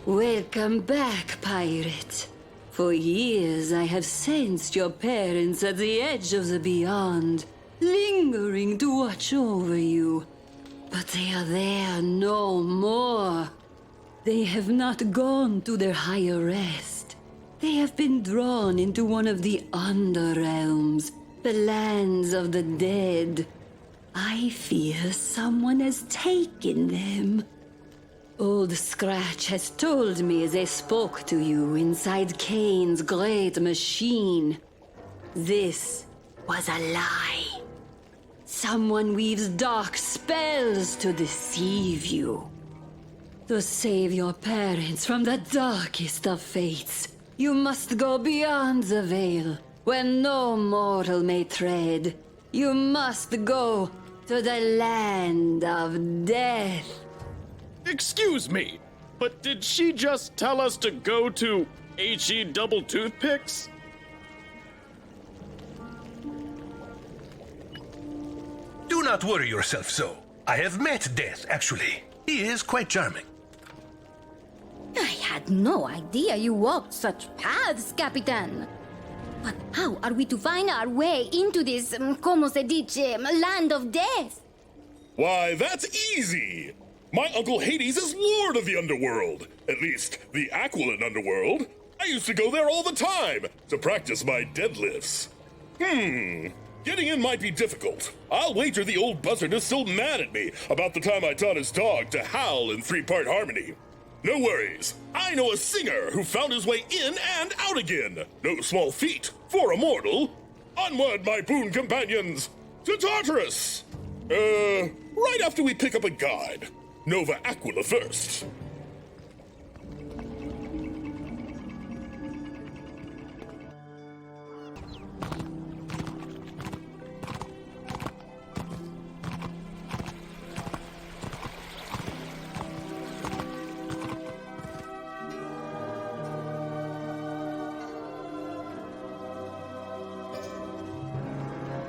Welcome back, pirate. For years I have sensed your parents at the edge of the beyond, lingering to watch over you. But they are there no more. They have not gone to their higher rest. They have been drawn into one of the underrealms, the lands of the dead. I fear someone has taken them. Old Scratch has told me they spoke to you inside Kane's great machine. This was a lie. Someone weaves dark spells to deceive you. To save your parents from the darkest of fates, you must go beyond the veil, where no mortal may tread. You must go to the land of death. Excuse me, but did she just tell us to go to HE double toothpicks? Do not worry yourself so. I have met Death, actually. He is quite charming. I had no idea you walked such paths, Capitan. But how are we to find our way into this, como se dice, land of death? Why, that's easy! My Uncle Hades is Lord of the Underworld. At least, the Aquiline Underworld. I used to go there all the time to practice my deadlifts. Getting in might be difficult. I'll wager the old buzzard is still mad at me about the time I taught his dog to howl in 3-part harmony. No worries. I know a singer who found his way in and out again. No small feat for a mortal. Onward, my boon companions, to Tartarus! Right after we pick up a guide. Nova Aquila first.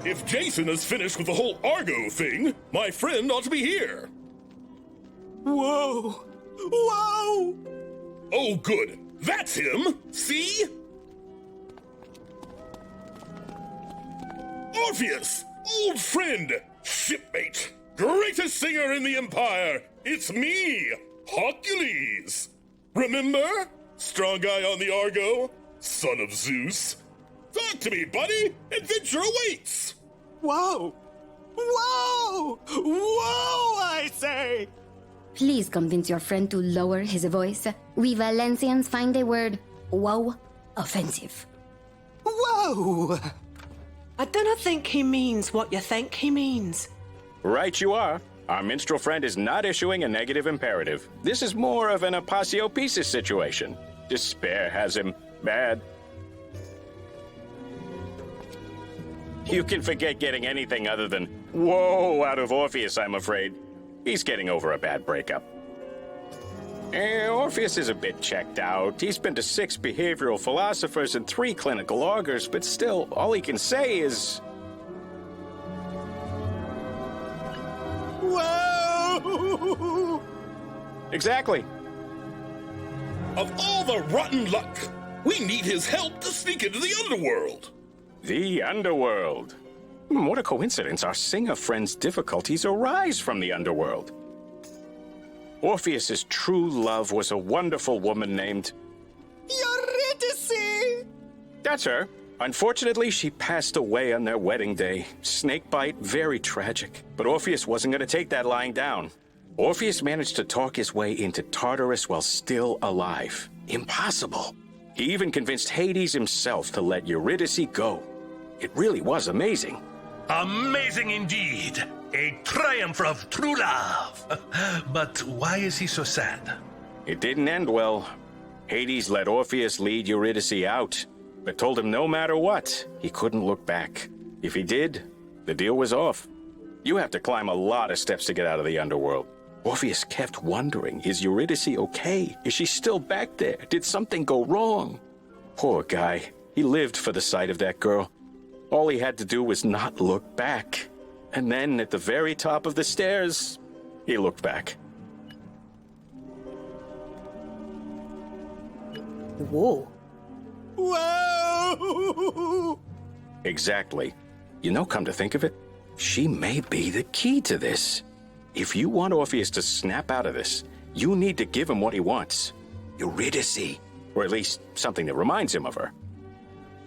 If Jason is finished with the whole Argo thing, my friend ought to be here. Whoa! Whoa! Oh, good. That's him. See? Orpheus! Old friend! Shipmate! Greatest singer in the Empire! It's me, Hercules! Remember? Strong guy on the Argo? Son of Zeus? Talk to me, buddy! Adventure awaits! Whoa! Whoa! Whoa, I say! Please convince your friend to lower his voice. We Valencians find the word whoa offensive. Whoa! I don't think he means what you think he means. Right you are. Our minstrel friend is not issuing a negative imperative. This is more of an Apasio Pieces situation. Despair has him bad. You can forget getting anything other than whoa out of Orpheus, I'm afraid. He's getting over a bad breakup. Orpheus is a bit checked out. He's been to 6 behavioral philosophers and 3 clinical augurs, but still, all he can say is... Whoa! Exactly. Of all the rotten luck, we need his help to sneak into the underworld. The underworld. What a coincidence. Our singer friend's difficulties arise from the underworld. Orpheus's true love was a wonderful woman named... Eurydice! That's her. Unfortunately, she passed away on their wedding day. Snakebite, very tragic. But Orpheus wasn't going to take that lying down. Orpheus managed to talk his way into Tartarus while still alive. Impossible. He even convinced Hades himself to let Eurydice go. It really was amazing. Amazing indeed. A triumph of true love. But why is he so sad? It didn't end well. Hades let Orpheus lead Eurydice out, but told him no matter what, he couldn't look back. If he did, the deal was off. You have to climb a lot of steps to get out of the underworld. Orpheus kept wondering, is Eurydice okay? Is she still back there? Did something go wrong? Poor guy. He lived for the sight of that girl. All he had to do was not look back. And then, at the very top of the stairs, he looked back. Whoa. Whoa! Exactly. You know, come to think of it, she may be the key to this. If you want Orpheus to snap out of this, you need to give him what he wants. Eurydice. Or at least something that reminds him of her.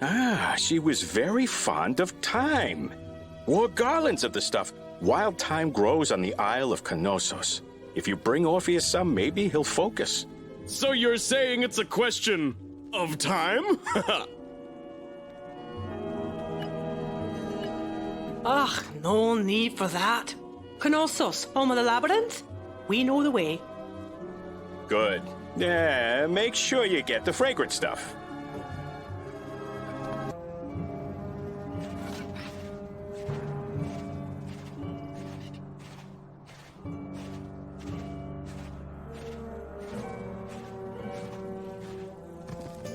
Ah, she was very fond of thyme. Wore garlands of the stuff. Wild thyme grows on the Isle of Knossos. If you bring Orpheus some, maybe he'll focus. So you're saying it's a question of time? Ugh, no need for that. Knossos, home of the labyrinth? We know the way. Good. Yeah, make sure you get the fragrant stuff.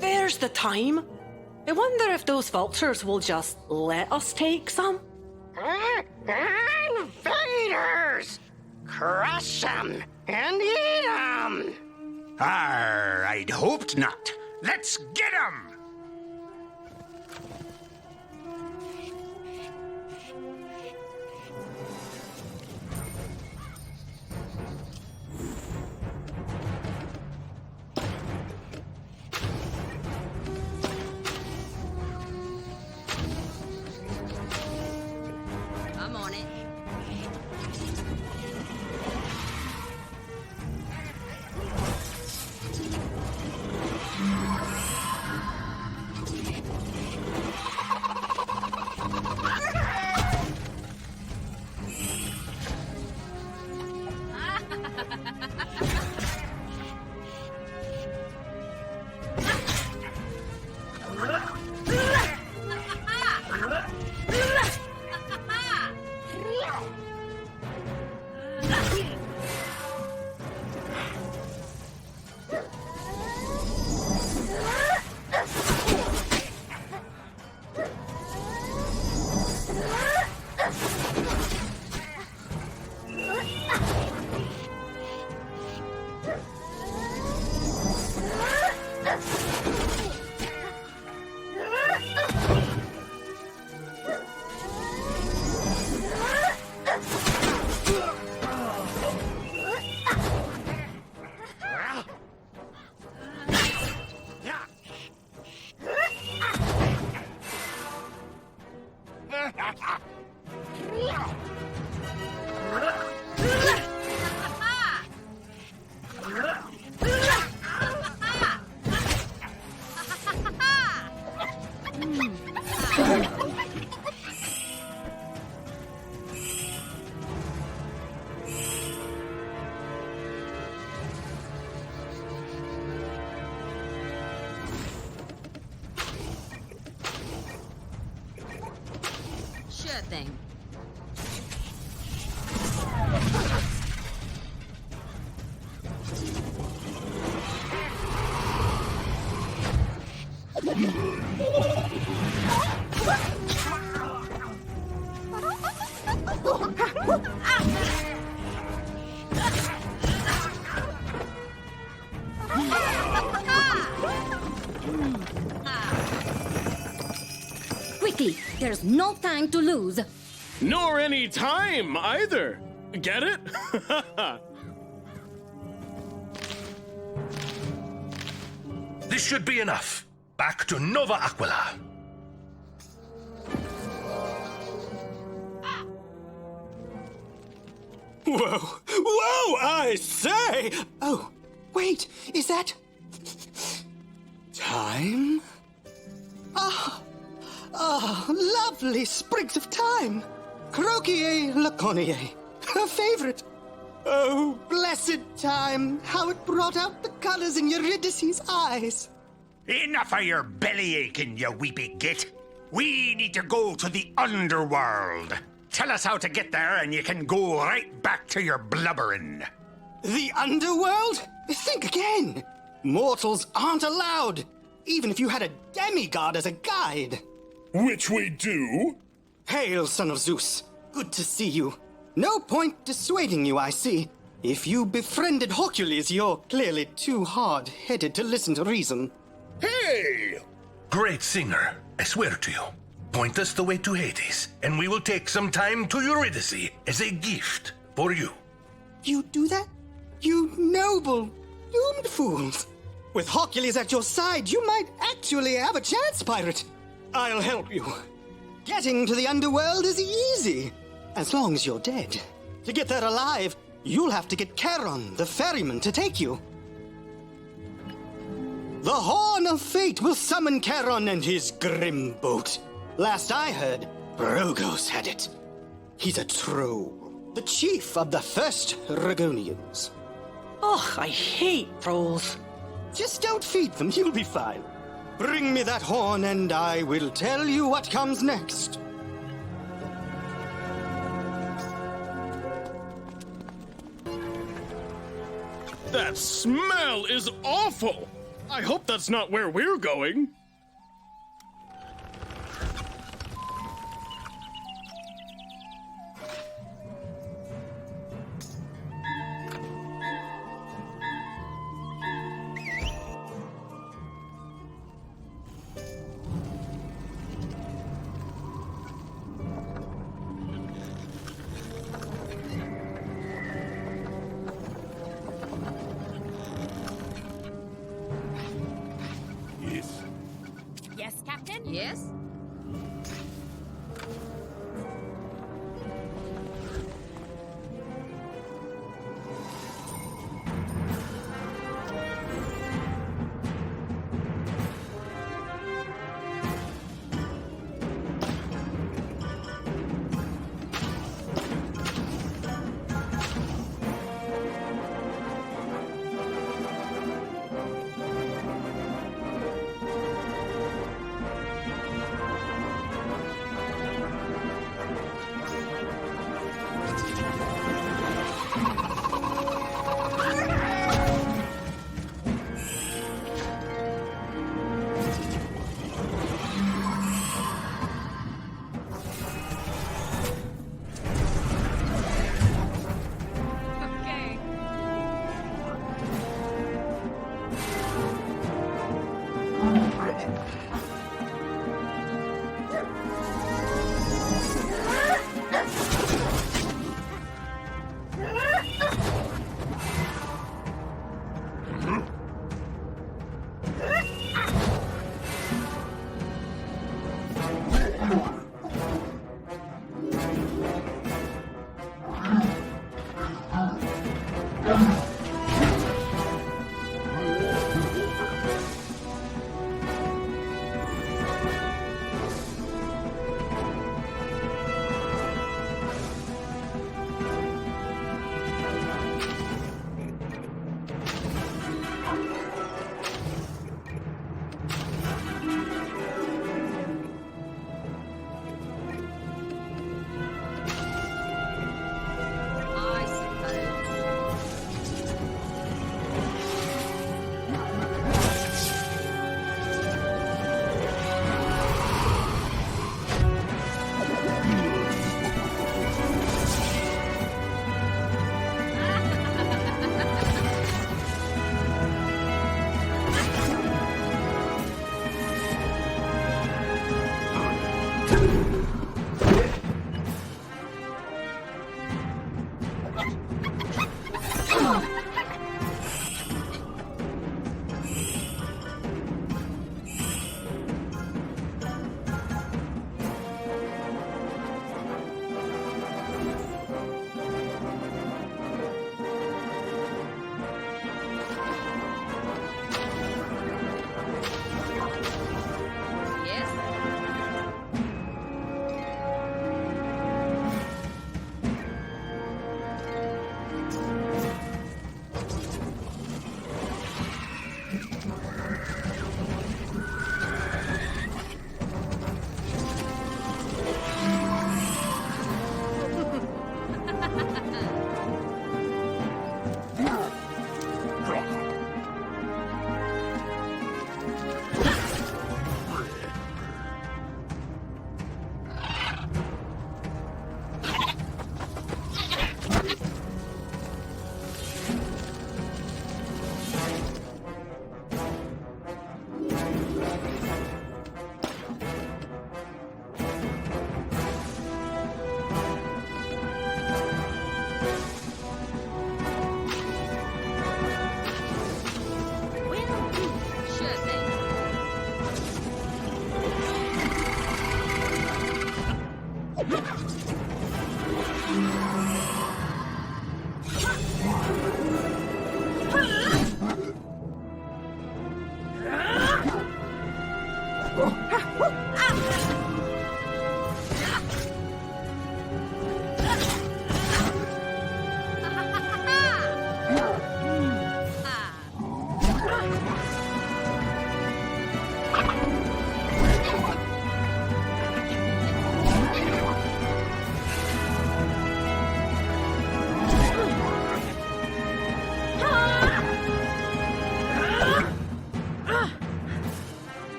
There's the time. I wonder if those vultures will just let us take some? Invaders! Crush them and eat them! Arr, I'd hoped not. Let's get 'em! I'm on it. Sure thing. Quickly, there's no time to lose. Nor any time, either. Get it? This should be enough. Back to Nova Aquila. Whoa! Whoa, I say! Oh, wait, is that... time? Lovely sprigs of thyme. Croquier laconier. Her favorite. Oh, blessed thyme, how it brought out the colors in Eurydice's eyes. Enough of your belly aching, you weepy git. We need to go to the underworld. Tell us how to get there and you can go right back to your blubbering. The underworld? Think again. Mortals aren't allowed. Even if you had a demigod as a guide. Which we do. Hail, son of Zeus. Good to see you. No point dissuading you, I see. If you befriended Hercules, you're clearly too hard-headed to listen to reason. Hey! Great singer, I swear to you. Point us the way to Hades, and we will take some time to Eurydice as a gift for you. You do that? You noble, doomed fools. With Hercules at your side, you might actually have a chance, pirate. I'll help you. Getting to the underworld is easy, as long as you're dead. To get there alive, you'll have to get Charon, the ferryman, to take you. The Horn of Fate will summon Charon and his grim boat. Last I heard, Rogos had it. He's a troll, the chief of the first Ragonians. Oh, I hate trolls. Just don't feed them, you'll be fine. Bring me that horn and I will tell you what comes next. That smell is awful! I hope that's not where we're going. Yes, Captain? Yes?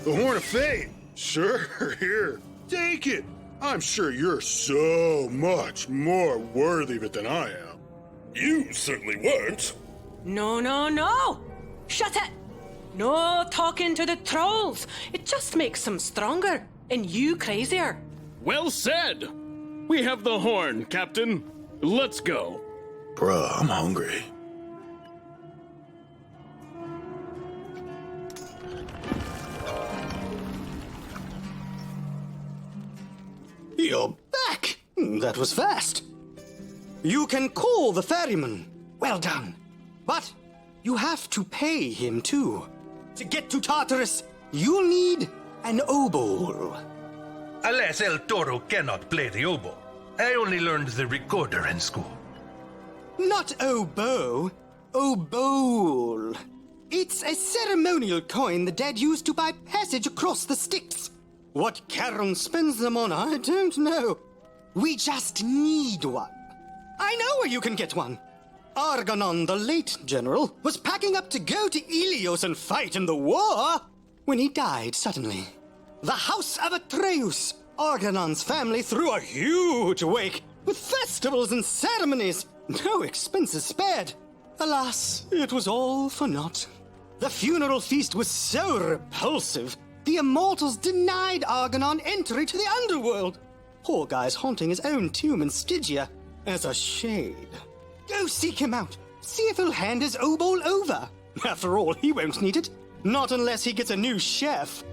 The Horn of Fate? Sure, here. Take it. I'm sure you're so much more worthy of it than I am. You certainly weren't. No, no, no! Shut it! No talking to the trolls. It just makes them stronger and you crazier. Well said! We have the horn, Captain. Let's go. Bruh, I'm hungry. You're back! That was fast. You can call the ferryman. Well done. But you have to pay him too. To get to Tartarus, you'll need an obol. Alas, El Toro cannot play the oboe. I only learned the recorder in school. Not oboe, obol. It's a ceremonial coin the dead used to buy passage across the Styx. What Charon spends them on, I don't know. We just need one. I know where you can get one. Argonon, the late general, was packing up to go to Ilios and fight in the war when he died suddenly. The House of Atreus, Argonon's family, threw a huge wake with festivals and ceremonies. No expenses spared. Alas, it was all for naught. The funeral feast was so repulsive, the immortals denied Argonon entry to the underworld. Poor guy's haunting his own tomb in Stygia as a shade. Go seek him out. See if he'll hand his obol over. After all, he won't need it. Not unless he gets a new chef.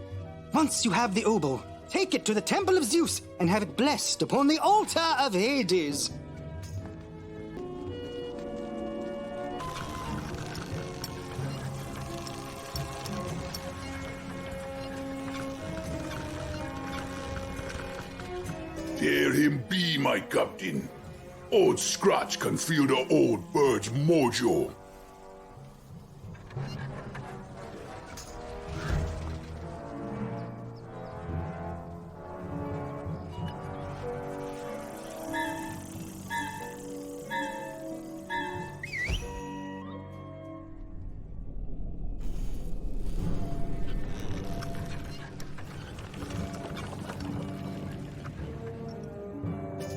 Once you have the obol, take it to the Temple of Zeus and have it blessed upon the altar of Hades. Dare him be, my captain. Old Scratch can feel the old bird's mojo.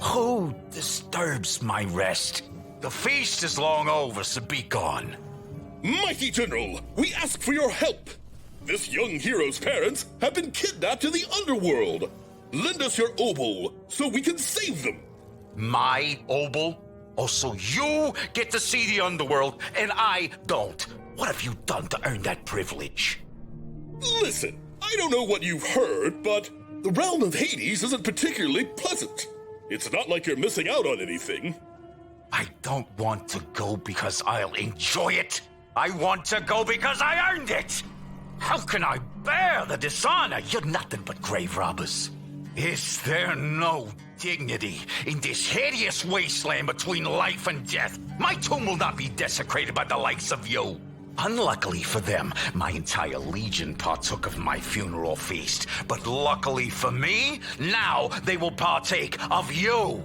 Who disturbs my rest? The feast is long over, so be gone. Mighty General, we ask for your help. This young hero's parents have been kidnapped in the underworld. Lend us your obol so we can save them. My obol? Oh, so you get to see the underworld, and I don't. What have you done to earn that privilege? Listen, I don't know what you've heard, but the realm of Hades isn't particularly pleasant. It's not like you're missing out on anything. I don't want to go because I'll enjoy it. I want to go because I earned it. How can I bear the dishonor? You're nothing but grave robbers. Is there no dignity in this hideous wasteland between life and death? My tomb will not be desecrated by the likes of you. Unluckily for them, my entire legion partook of my funeral feast. But luckily for me, now they will partake of you.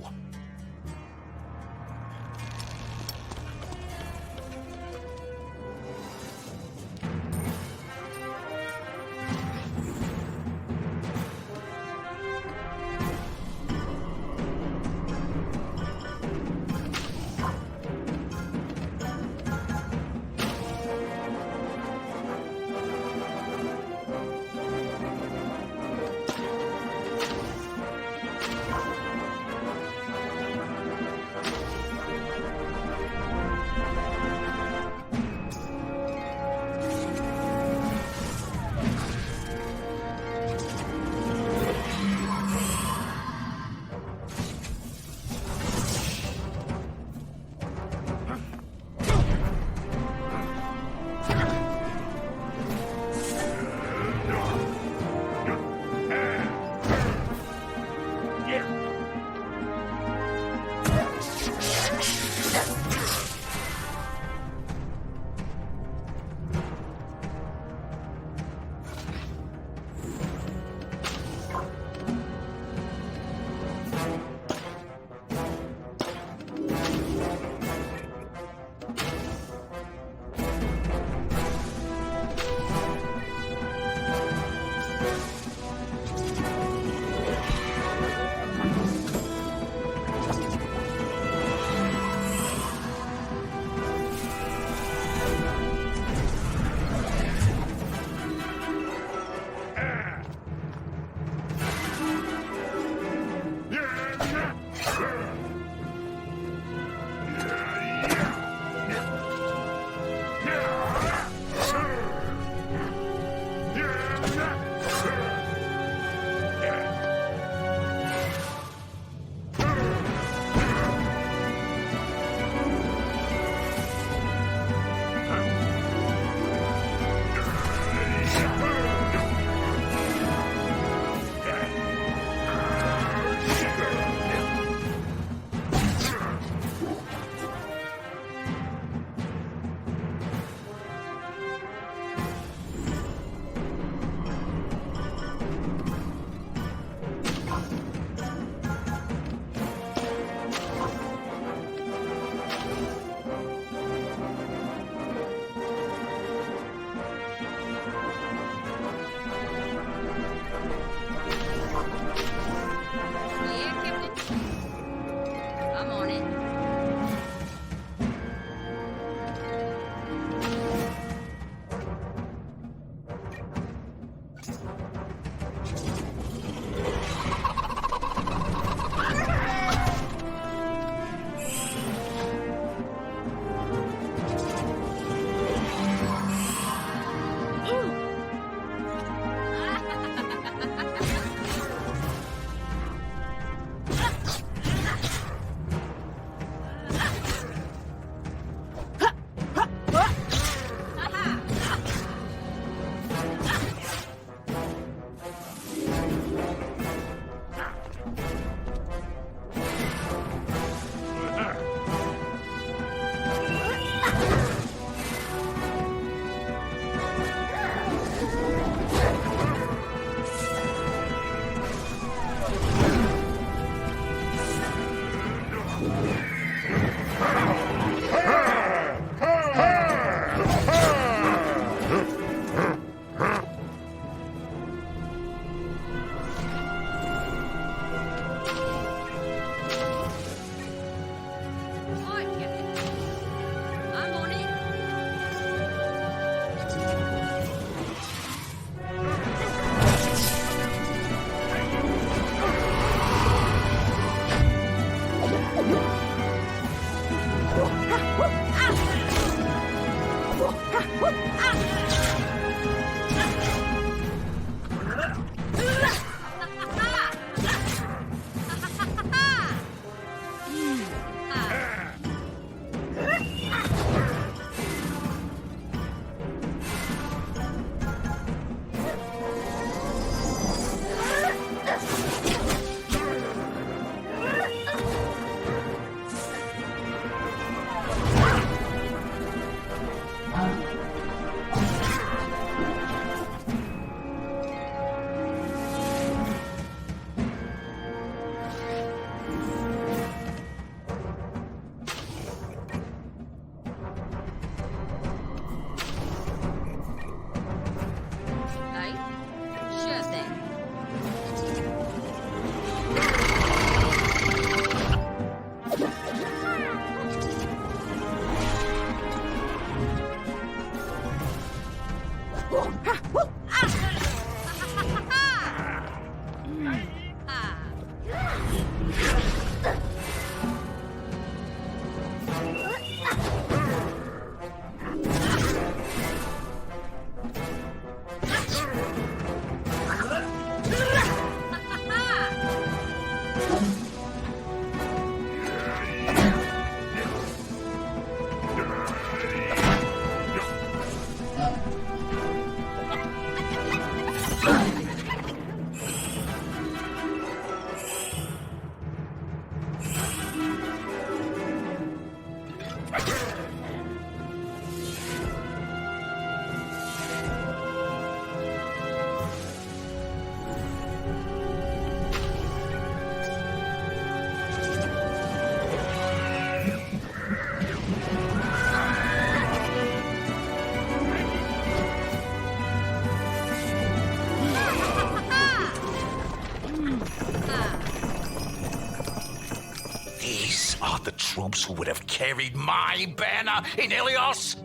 troops who would have carried my banner in Ilios?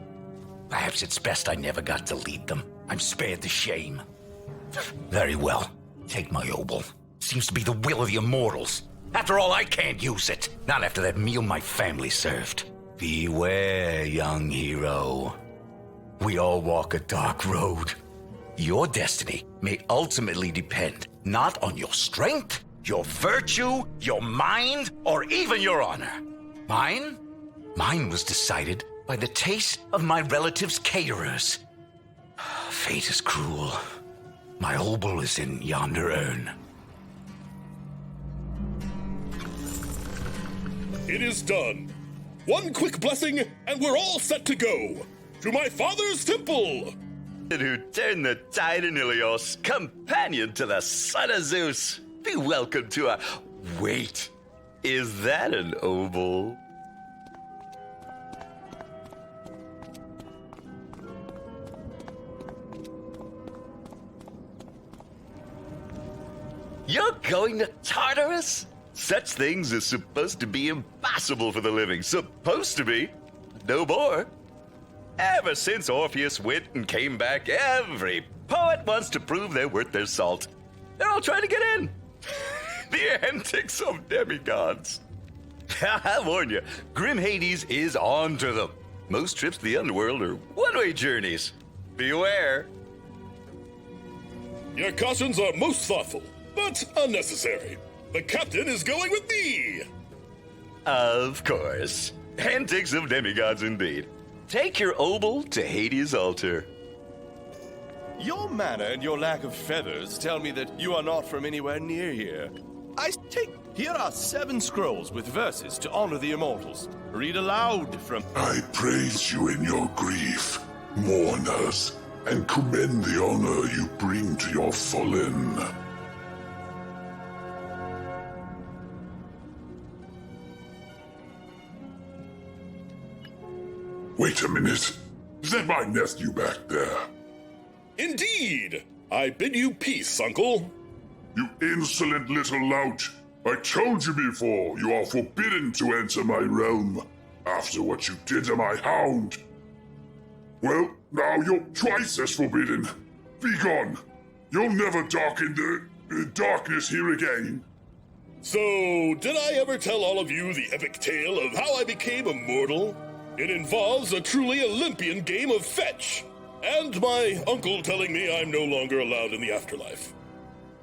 Perhaps it's best I never got to lead them. I'm spared the shame. Very well. Take my obol. Seems to be the will of the immortals. After all, I can't use it. Not after that meal my family served. Beware, young hero. We all walk a dark road. Your destiny may ultimately depend not on your strength, your virtue, your mind, or even your honor. Mine was decided by the taste of my relatives' caterers. Fate is cruel. My obol is in yonder urn. It is done. One quick blessing, and we're all set to go. To my father's temple! Who turned the tide in Ilios, companion to the son of Zeus. Be welcome to a... Wait, is that an obol? You're going to Tartarus? Such things are supposed to be impossible for the living. Supposed to be. No more. Ever since Orpheus went and came back, every poet wants to prove they're worth their salt. They're all trying to get in. The antics of demigods. I warn you, Grim Hades is on to them. Most trips to the underworld are one-way journeys. Beware. Your cautions are most thoughtful, but unnecessary. The captain is going with me! Of course. Antics of demigods indeed. Take your obol to Hades' altar. Your manner and your lack of feathers tell me that you are not from anywhere near here. Here are 7 scrolls with verses to honor the immortals. Read aloud from... I praise you in your grief, mourners, and commend the honor you bring to your fallen. Wait a minute. Is that my nephew back there? Indeed! I bid you peace, uncle. You insolent little lout. I told you before, you are forbidden to enter my realm, after what you did to my hound. Well, now you're twice as forbidden. Be gone. You'll never darken the darkness here again. So, did I ever tell all of you the epic tale of how I became immortal? It involves a truly Olympian game of fetch, and my uncle telling me I'm no longer allowed in the afterlife.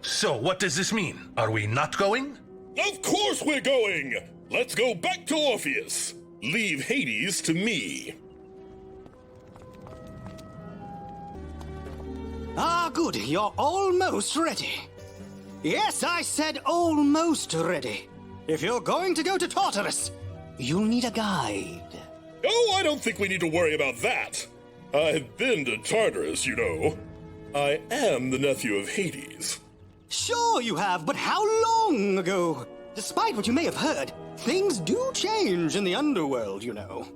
So, what does this mean? Are we not going? Of course we're going! Let's go back to Orpheus. Leave Hades to me. Ah, good. You're almost ready. Yes, I said almost ready. If you're going to go to Tartarus, you'll need a guide. Oh, I don't think we need to worry about that. I've been to Tartarus, you know. I am the nephew of Hades. Sure you have, but how long ago? Despite what you may have heard, things do change in the underworld, you know.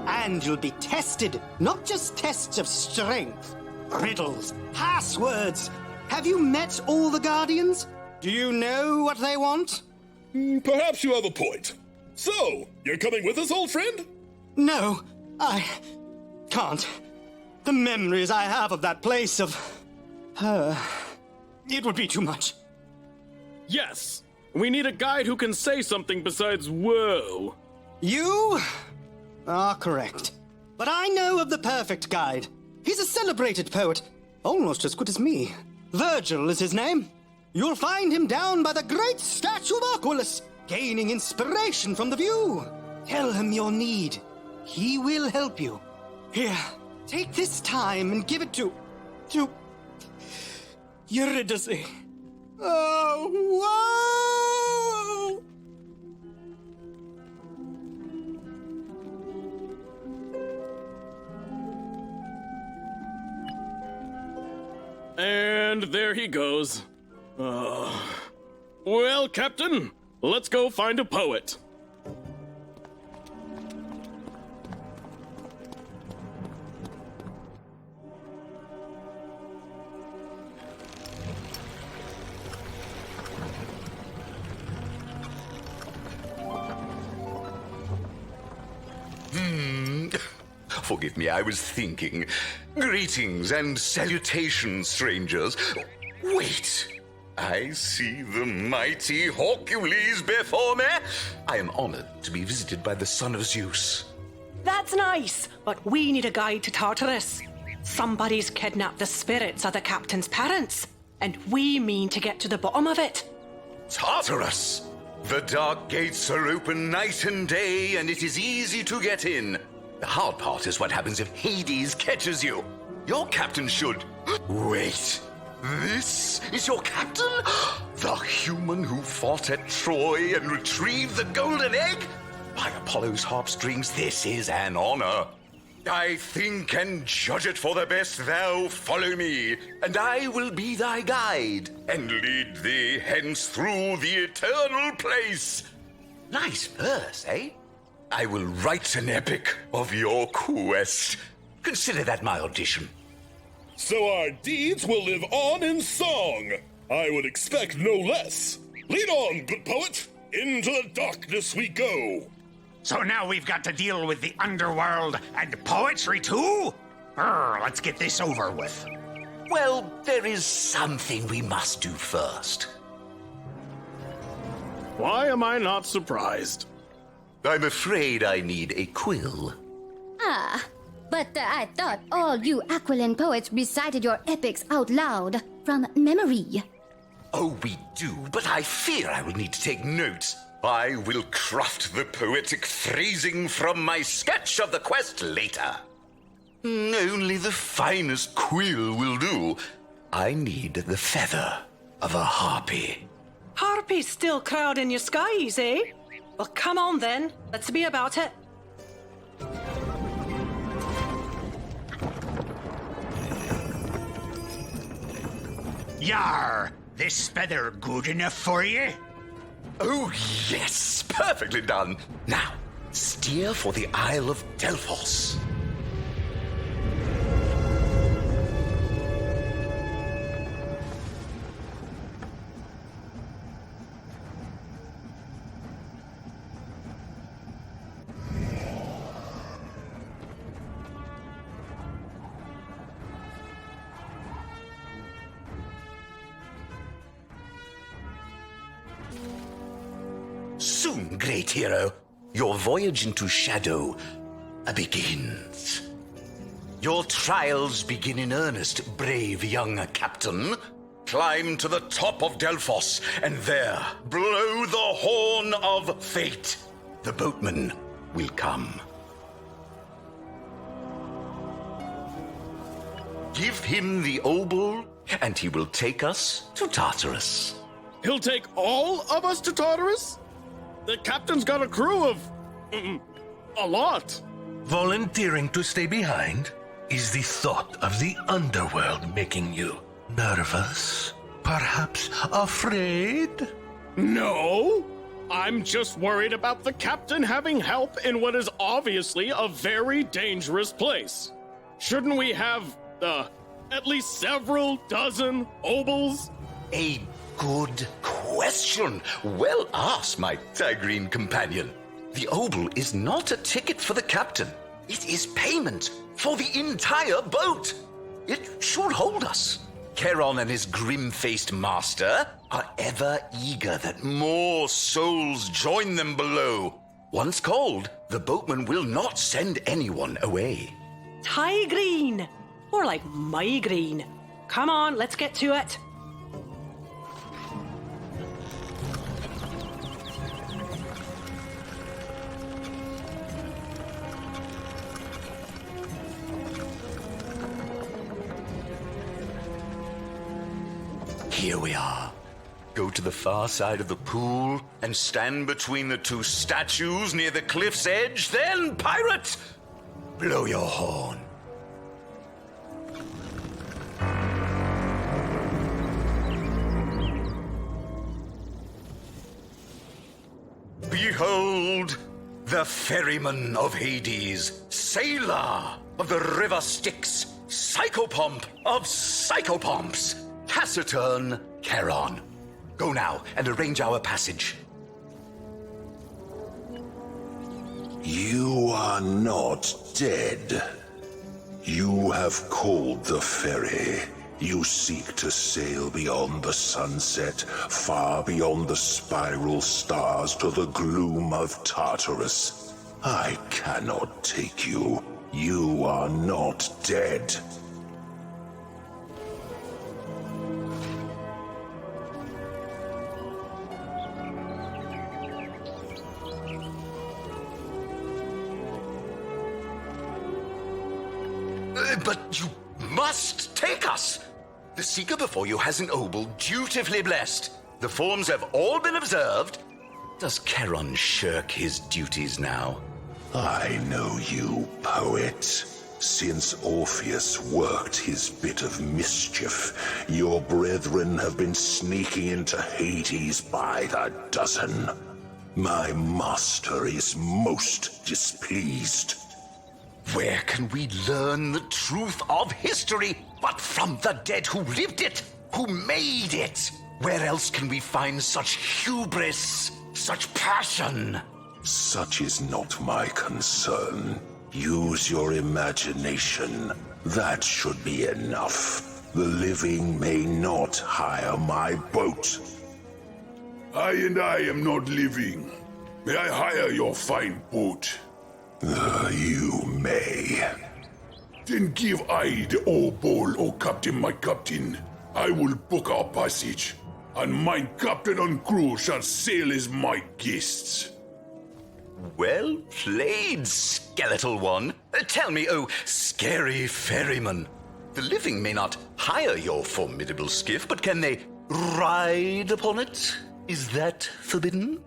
And you'll be tested, not just tests of strength. Riddles, passwords. Have you met all the Guardians? Do you know what they want? Perhaps you have a point. So, you're coming with us, old friend? No, I can't. The memories I have of that place, of her, it would be too much. Yes, we need a guide who can say something besides whoa. You are correct. But I know of the perfect guide. He's a celebrated poet, almost as good as me. Virgil is his name. You'll find him down by the great statue of Aquilus, gaining inspiration from the view. Tell him your need. He will help you. Here, take this time and give it to Eurydice. Oh, whoa! And there he goes. Well, Captain, let's go find a poet. Forgive me, I was thinking. Greetings and salutations, strangers. Wait! I see the mighty Hercules before me. I am honored to be visited by the son of Zeus. That's nice, but we need a guide to Tartarus. Somebody's kidnapped the spirits of the captain's parents, and we mean to get to the bottom of it. Tartarus! The dark gates are open night and day, and it is easy to get in. The hard part is what happens if Hades catches you. Your captain should... Wait. This is your captain? The human who fought at Troy and retrieved the golden egg? By Apollo's harp strings, this is an honor. I think and judge it for the best thou follow me, and I will be thy guide, and lead thee hence through the eternal place. Nice verse, eh? I will write an epic of your quest. Consider that my audition. So our deeds will live on in song. I would expect no less. Lead on, good poet. Into the darkness we go. So now we've got to deal with the underworld and poetry too? Let's get this over with. Well, there is something we must do first. Why am I not surprised? I'm afraid I need a quill. Ah, but I thought all you Aquiline poets recited your epics out loud from memory. Oh, we do, but I fear I will need to take notes. I will craft the poetic phrasing from my sketch of the quest later. Only the finest quill will do. I need the feather of a harpy. Harpies still crowding your skies, eh? Well, come on then. Let's be about it. Yar! This feather good enough for you? Oh, yes! Perfectly done. Now, steer for the Isle of Delphos. Soon, great hero, your voyage into shadow begins. Your trials begin in earnest, brave young captain. Climb to the top of Delphos, and there blow the horn of fate. The boatman will come. Give him the obol, and he will take us to Tartarus. He'll take all of us to Tartarus? The captain's got a crew of... a lot. Volunteering to stay behind? Is the thought of the underworld making you nervous? Perhaps afraid? No! I'm just worried about the captain having help in what is obviously a very dangerous place. Shouldn't we have, at least several dozen obols? A good question. Well asked, my tigrine companion. The obol is not a ticket for the captain. It is payment for the entire boat. It should hold us. Charon and his grim-faced master are ever eager that more souls join them below. Once called, the boatman will not send anyone away. Tigrine! More like migraine. Come on, let's get to it. Here we are. Go to the far side of the pool and stand between the two statues near the cliff's edge. Then, pirate, blow your horn. Behold, the ferryman of Hades, sailor of the river Styx, psychopomp of psychopomps, taciturn Charon. Go now and arrange our passage. You are not dead. You have called the ferry. You seek to sail beyond the sunset, far beyond the spiral stars to the gloom of Tartarus. I cannot take you. You are not dead. But you must take us! The seeker before you has an obol dutifully blessed. The forms have all been observed. Does Charon shirk his duties now? I know you, poet. Since Orpheus worked his bit of mischief, your brethren have been sneaking into Hades by the dozen. My master is most displeased. Where can we learn the truth of history but from the dead who lived it, who made it? Where else can we find such hubris, such passion? Such is not my concern. Use your imagination. That should be enough. The living may not hire my boat. I am not living. May I hire your fine boat? You may. Then give I the obol, O captain, my captain. I will book our passage, and mine captain and crew shall sail as my guests. Well played, skeletal one. Tell me, oh, scary ferryman. The living may not hire your formidable skiff, but can they ride upon it? Is that forbidden?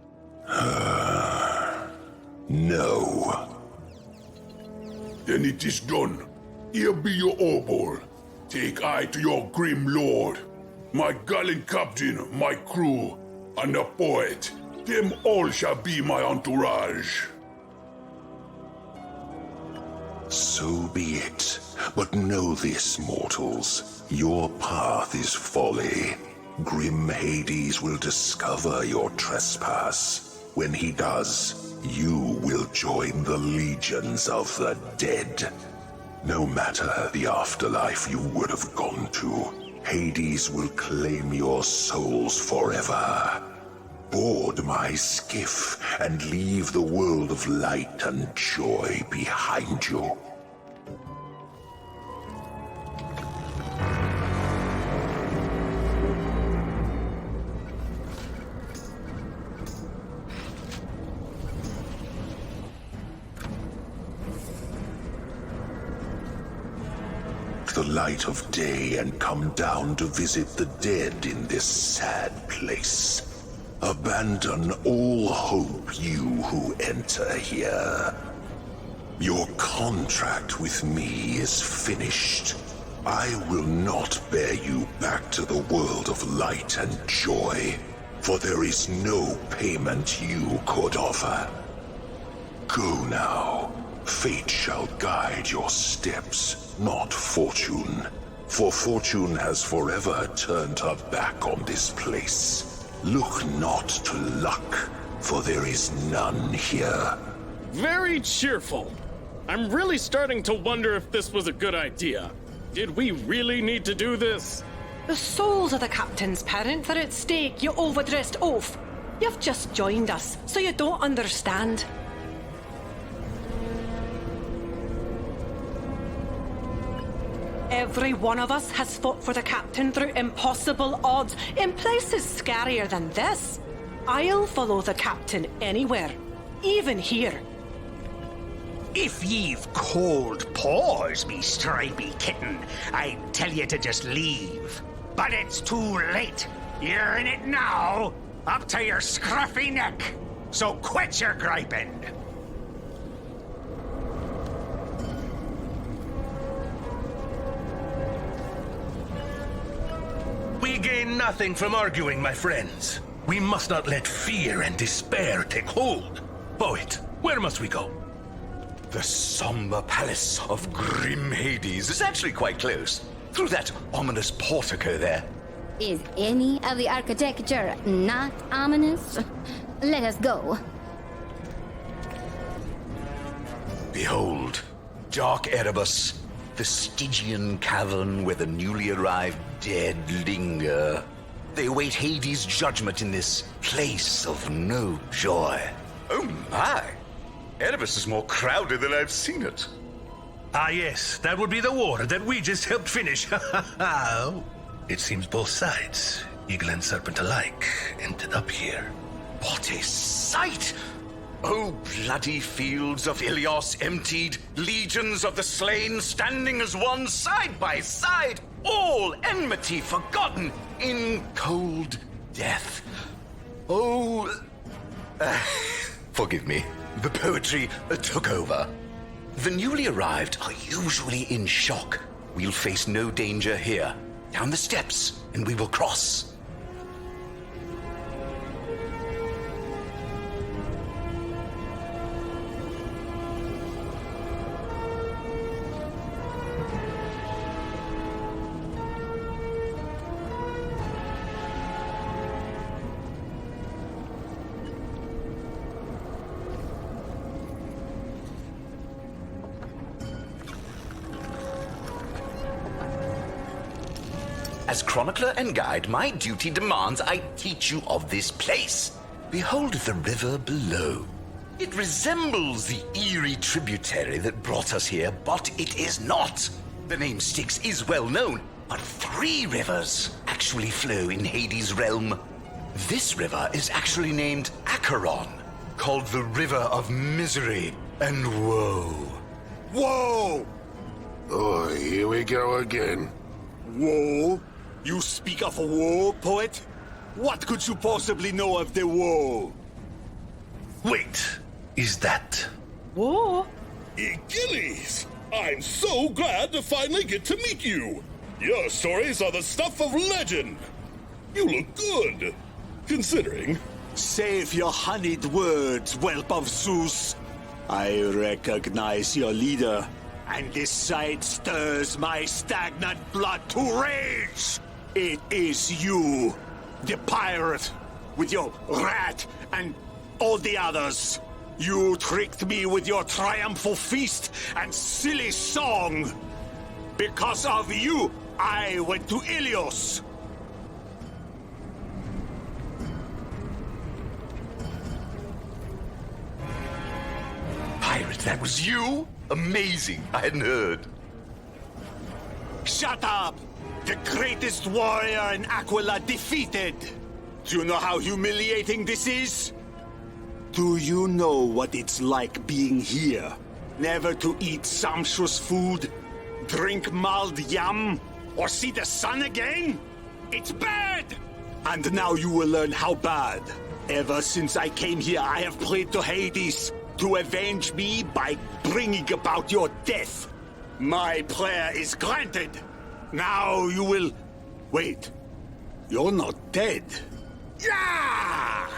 No. Then it is done. Here be your obol. Take I to your grim lord. My gallant captain, my crew, and the poet. Them all shall be my entourage. So be it. But know this, mortals. Your path is folly. Grim Hades will discover your trespass. When he does, you will join the legions of the dead. No matter the afterlife you would have gone to, Hades will claim your souls forever. Board my skiff and leave the world of light and joy behind you. The light of day and come down to visit the dead in this sad place. Abandon all hope, you who enter here. Your contract with me is finished. I will not bear you back to the world of light and joy, for there is no payment you could offer. Go now. Fate shall guide your steps, not fortune. For fortune has forever turned her back on this place. Look not to luck, for there is none here. Very cheerful. I'm really starting to wonder if this was a good idea. Did we really need to do this? The souls of the captain's parents are at stake, you overdressed oaf. You've just joined us, so you don't understand. Every one of us has fought for the captain through impossible odds, in places scarier than this. I'll follow the captain anywhere, even here. If ye've cold paws, me stripy kitten, I'd tell you to just leave. But it's too late. You're in it now, up to your scruffy neck. So quit your griping. We gain nothing from arguing, my friends. We must not let fear and despair take hold. Poet, where must we go? The somber palace of grim Hades is actually quite close. Through that ominous portico there. Is any of the architecture not ominous? Let us go. Behold, dark Erebus, the Stygian cavern where the newly arrived dead linger. They await Hades' judgment in this place of no joy. Oh my! Erebus is more crowded than I've seen it. Ah, yes, that would be the war that we just helped finish. It seems both sides, eagle and serpent alike, ended up here. What a sight! Oh, bloody fields of Ilios emptied, legions of the slain standing as one side by side, all enmity forgotten in cold death. Oh, forgive me, the poetry took over. The newly arrived are usually in shock. We'll face no danger here. Down the steps, and we will cross. As chronicler and guide, my duty demands I teach you of this place. Behold the river below. It resembles the eerie tributary that brought us here, but it is not. The name Styx is well known, but 3 rivers actually flow in Hades' realm. This river is actually named Acheron, called the River of Misery and Woe. Whoa! Oh, here we go again. Woe? You speak of woe, poet? What could you possibly know of the woe? Wait, is that... Whoa? Achilles! I'm so glad to finally get to meet you! Your stories are the stuff of legend! You look good, considering. Save your honeyed words, whelp of Zeus. I recognize your leader, and this sight stirs my stagnant blood to rage! It is you, the pirate, with your rat and all the others. You tricked me with your triumphal feast and silly song. Because of you, I went to Ilios. Pirate, that was you? Amazing, I hadn't heard. Shut up! The greatest warrior in Aquila defeated! Do you know how humiliating this is? Do you know what it's like being here? Never to eat sumptuous food, drink mulled yum, or see the sun again? It's bad! And now you will learn how bad. Ever since I came here, I have prayed to Hades to avenge me by bringing about your death. My prayer is granted. Now you will... Wait. You're not dead. Yeah!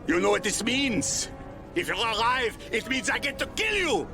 You know what this means? If you're alive, it means I get to kill you!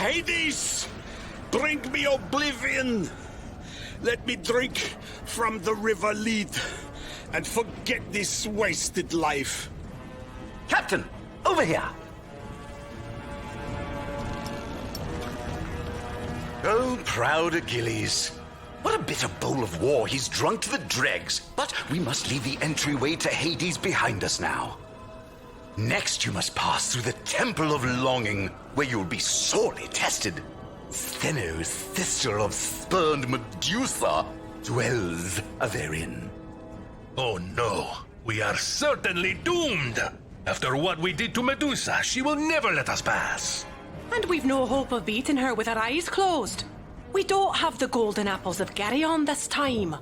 Hades! Bring me oblivion! Let me drink from the river Lethe and forget this wasted life. Captain, over here! Oh, proud Achilles. What a bitter bowl of war he's drunk to the dregs. But we must leave the entryway to Hades behind us now. Next, you must pass through the Temple of Longing, where you'll be sorely tested. Steno's sister of spurned Medusa dwells therein. Oh no, we are certainly doomed. After what we did to Medusa, she will never let us pass. And we've no hope of beating her with our eyes closed. We don't have the golden apples of Geryon this time.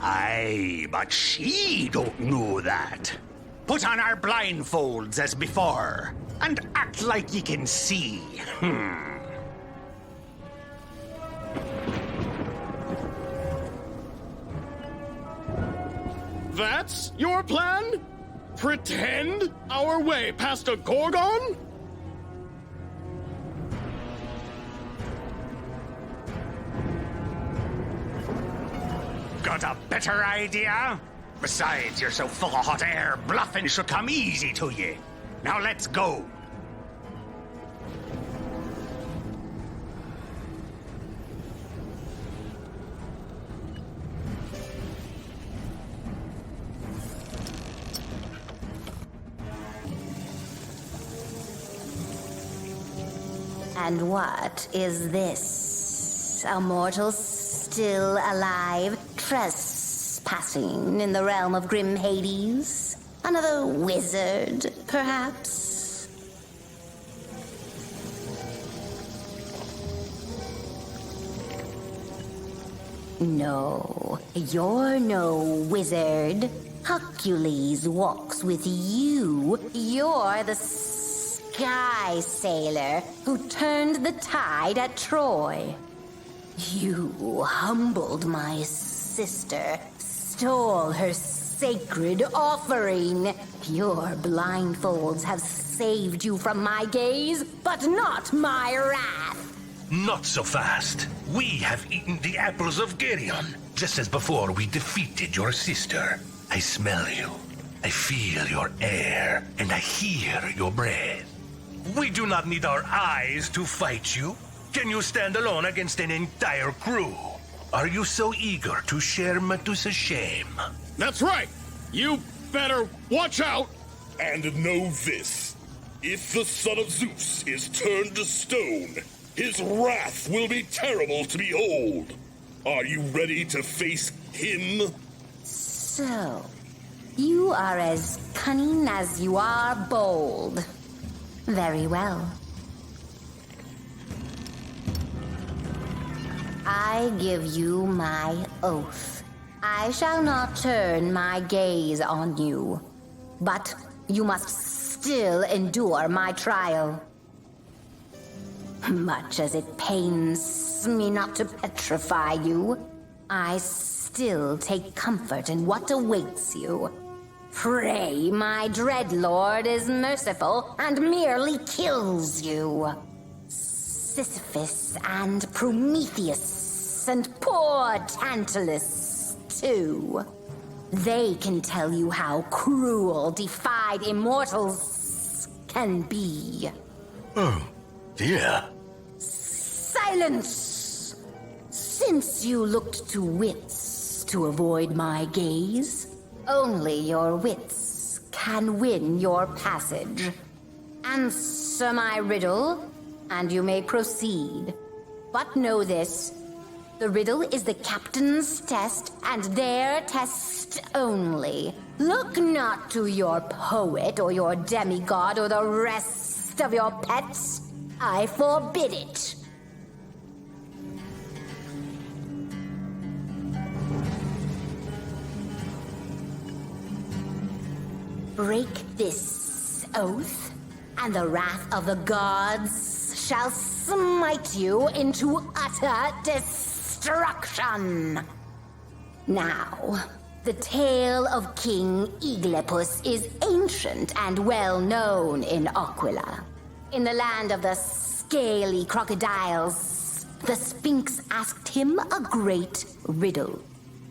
Aye, but she don't know that. Put on our blindfolds as before, and act like ye can see. That's your plan? Pretend our way past a Gorgon? Got a better idea? Besides, you're so full of hot air, bluffing should come easy to you. Now let's go. And what is this? A mortal still alive, trespassing in the realm of grim Hades? Another wizard, perhaps? No, you're no wizard. Hercules walks with you. You're the sky sailor who turned the tide at Troy. You humbled my sister, stole her sacred offering. Your blindfolds have saved you from my gaze, but not my wrath. Not so fast. We have eaten the apples of Geryon, just as before we defeated your sister. I smell you. I feel your air, and I hear your breath. We do not need our eyes to fight you. Can you stand alone against an entire crew? Are you so eager to share Medusa's shame? That's right! You better watch out! And know this. If the son of Zeus is turned to stone, his wrath will be terrible to behold. Are you ready to face him? So, you are as cunning as you are bold. Very well. I give you my oath. I shall not turn my gaze on you. But you must still endure my trial. Much as it pains me not to petrify you, I still take comfort in what awaits you. Pray my dreadlord is merciful and merely kills you. Sisyphus and Prometheus and poor Tantalus, too. They can tell you how cruel defied immortals can be. Oh, dear. Silence! Since you looked to wits to avoid my gaze, only your wits can win your passage. Answer my riddle, and you may proceed. But know this. The riddle is the captain's test, and their test only. Look not to your poet or your demigod or the rest of your pets. I forbid it. break this oath, and the wrath of the gods shall smite you into utter destruction. Now, the tale of King Eaglepus is ancient and well known in Aquila. In the land of the scaly crocodiles, the Sphinx asked him a great riddle.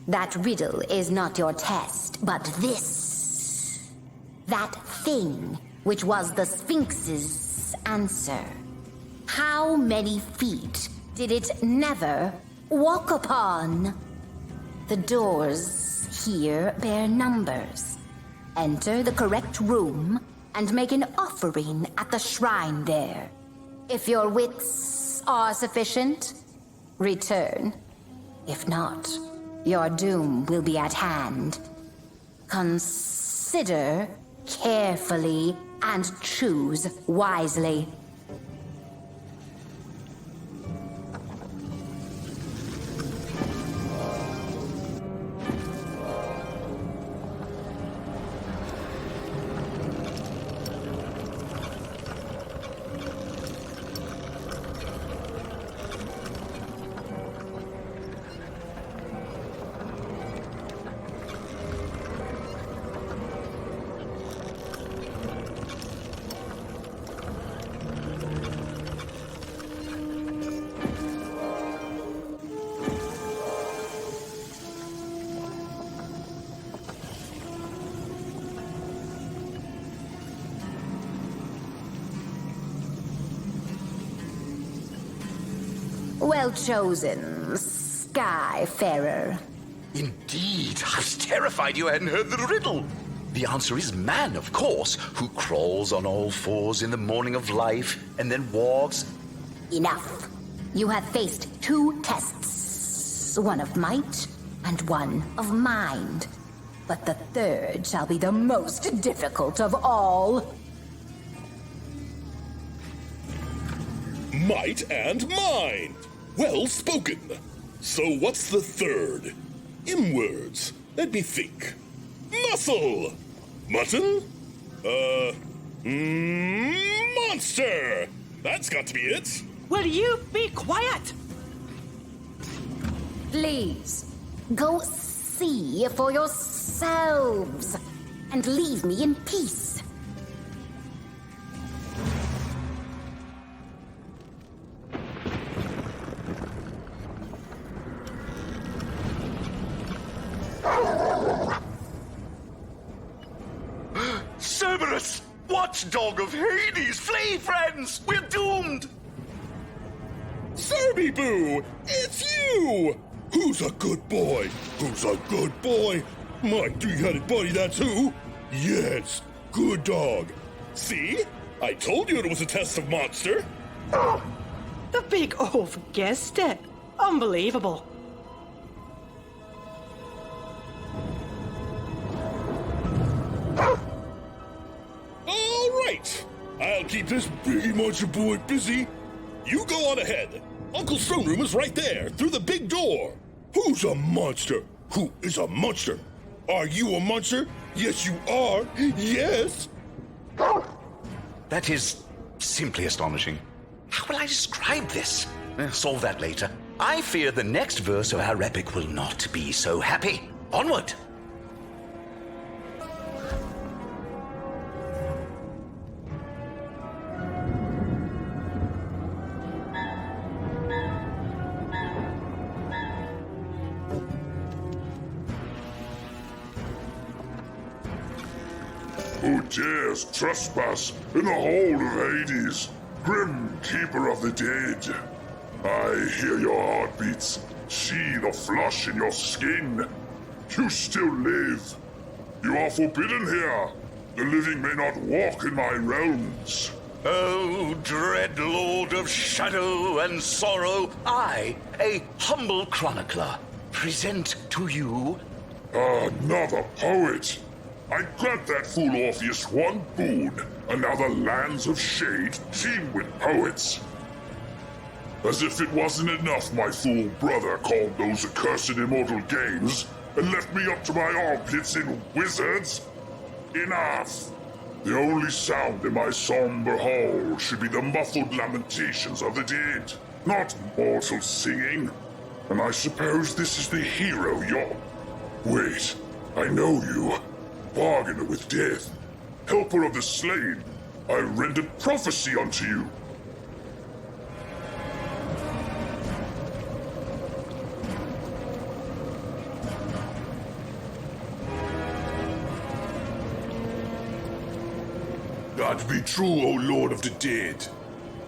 That riddle is not your test, but this. That thing which was the Sphinx's answer. How many feet did it never walk upon? The doors here bear numbers. Enter the correct room and make an offering at the shrine there. If your wits are sufficient, return. If not, your doom will be at hand. Consider carefully and choose wisely. Well chosen, Skyfarer. Indeed, I was terrified you hadn't heard the riddle. The answer is man, of course, who crawls on all fours in the morning of life and then walks. Enough. You have faced 2 tests, one of might and one of mind. But the third shall be the most difficult of all. Might and mind! Well spoken! So what's the third? Inwards. Let me think. Muscle! Mutton? Monster! That's got to be it! Will you be quiet? Please, go see for yourselves and leave me in peace. Cerberus! Watchdog of Hades! Flee, friends! We're doomed! Serby Boo! It's you! Who's a good boy? Who's a good boy? My 3-headed buddy, that's who! Yes, good dog. See? I told you it was a test of monster. The big oaf guessed it. Unbelievable. All right. I'll keep this biggie monster boy busy. You go on ahead. Uncle's throne room is right there, through the big door. Who's a monster? Who is a monster? Are you a monster? Yes, you are. Yes. That is simply astonishing. How will I describe this? Solve that later. I fear the next verse of our epic will not be so happy. Onward! Who dares trespass in the hold of Hades, grim keeper of the dead? I hear your heartbeats, see the flush in your skin. You still live. You are forbidden here. The living may not walk in my realms. Oh, dread lord of shadow and sorrow, I, a humble chronicler, present to you... Another poet. I grant that fool Orpheus one boon, and now the lands of shade teem with poets. As if it wasn't enough my fool brother called those accursed immortal games and left me up to my armpits in wizards. Enough! The only sound in my somber hall should be the muffled lamentations of the dead, not mortal singing. And I suppose this is the hero you're... Wait, I know you. Bargainer with death. Helper of the slain. I rendered prophecy unto you. That be true, O Lord of the Dead.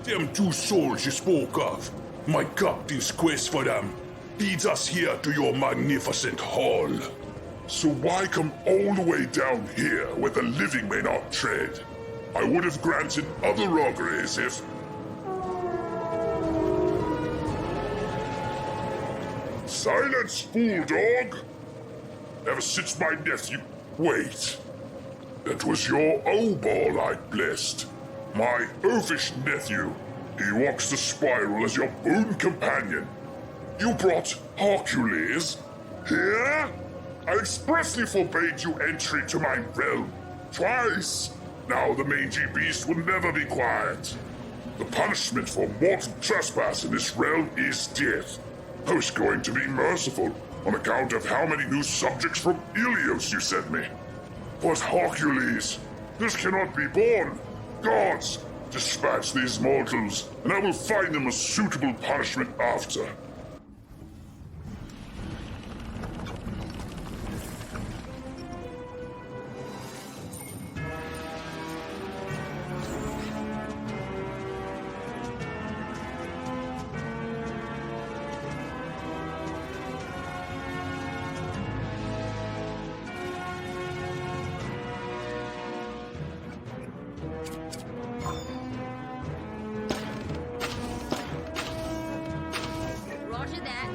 Them two souls you spoke of, my captain's quest for them, leads us here to your magnificent hall. So why come all the way down here where the living may not tread? I would have granted other robberies if... Silence, fool dog! Ever since my nephew... Wait. That was your obol I blessed. My oafish nephew. He walks the spiral as your boon companion. You brought Hercules here? I expressly forbade you entry to my realm. Twice. Now the mangy beast will never be quiet. The punishment for mortal trespass in this realm is death. I was going to be merciful on account of how many new subjects from Ilios you sent me. But Hercules, this cannot be borne. Gods, dispatch these mortals, and I will find them a suitable punishment after. Roger that.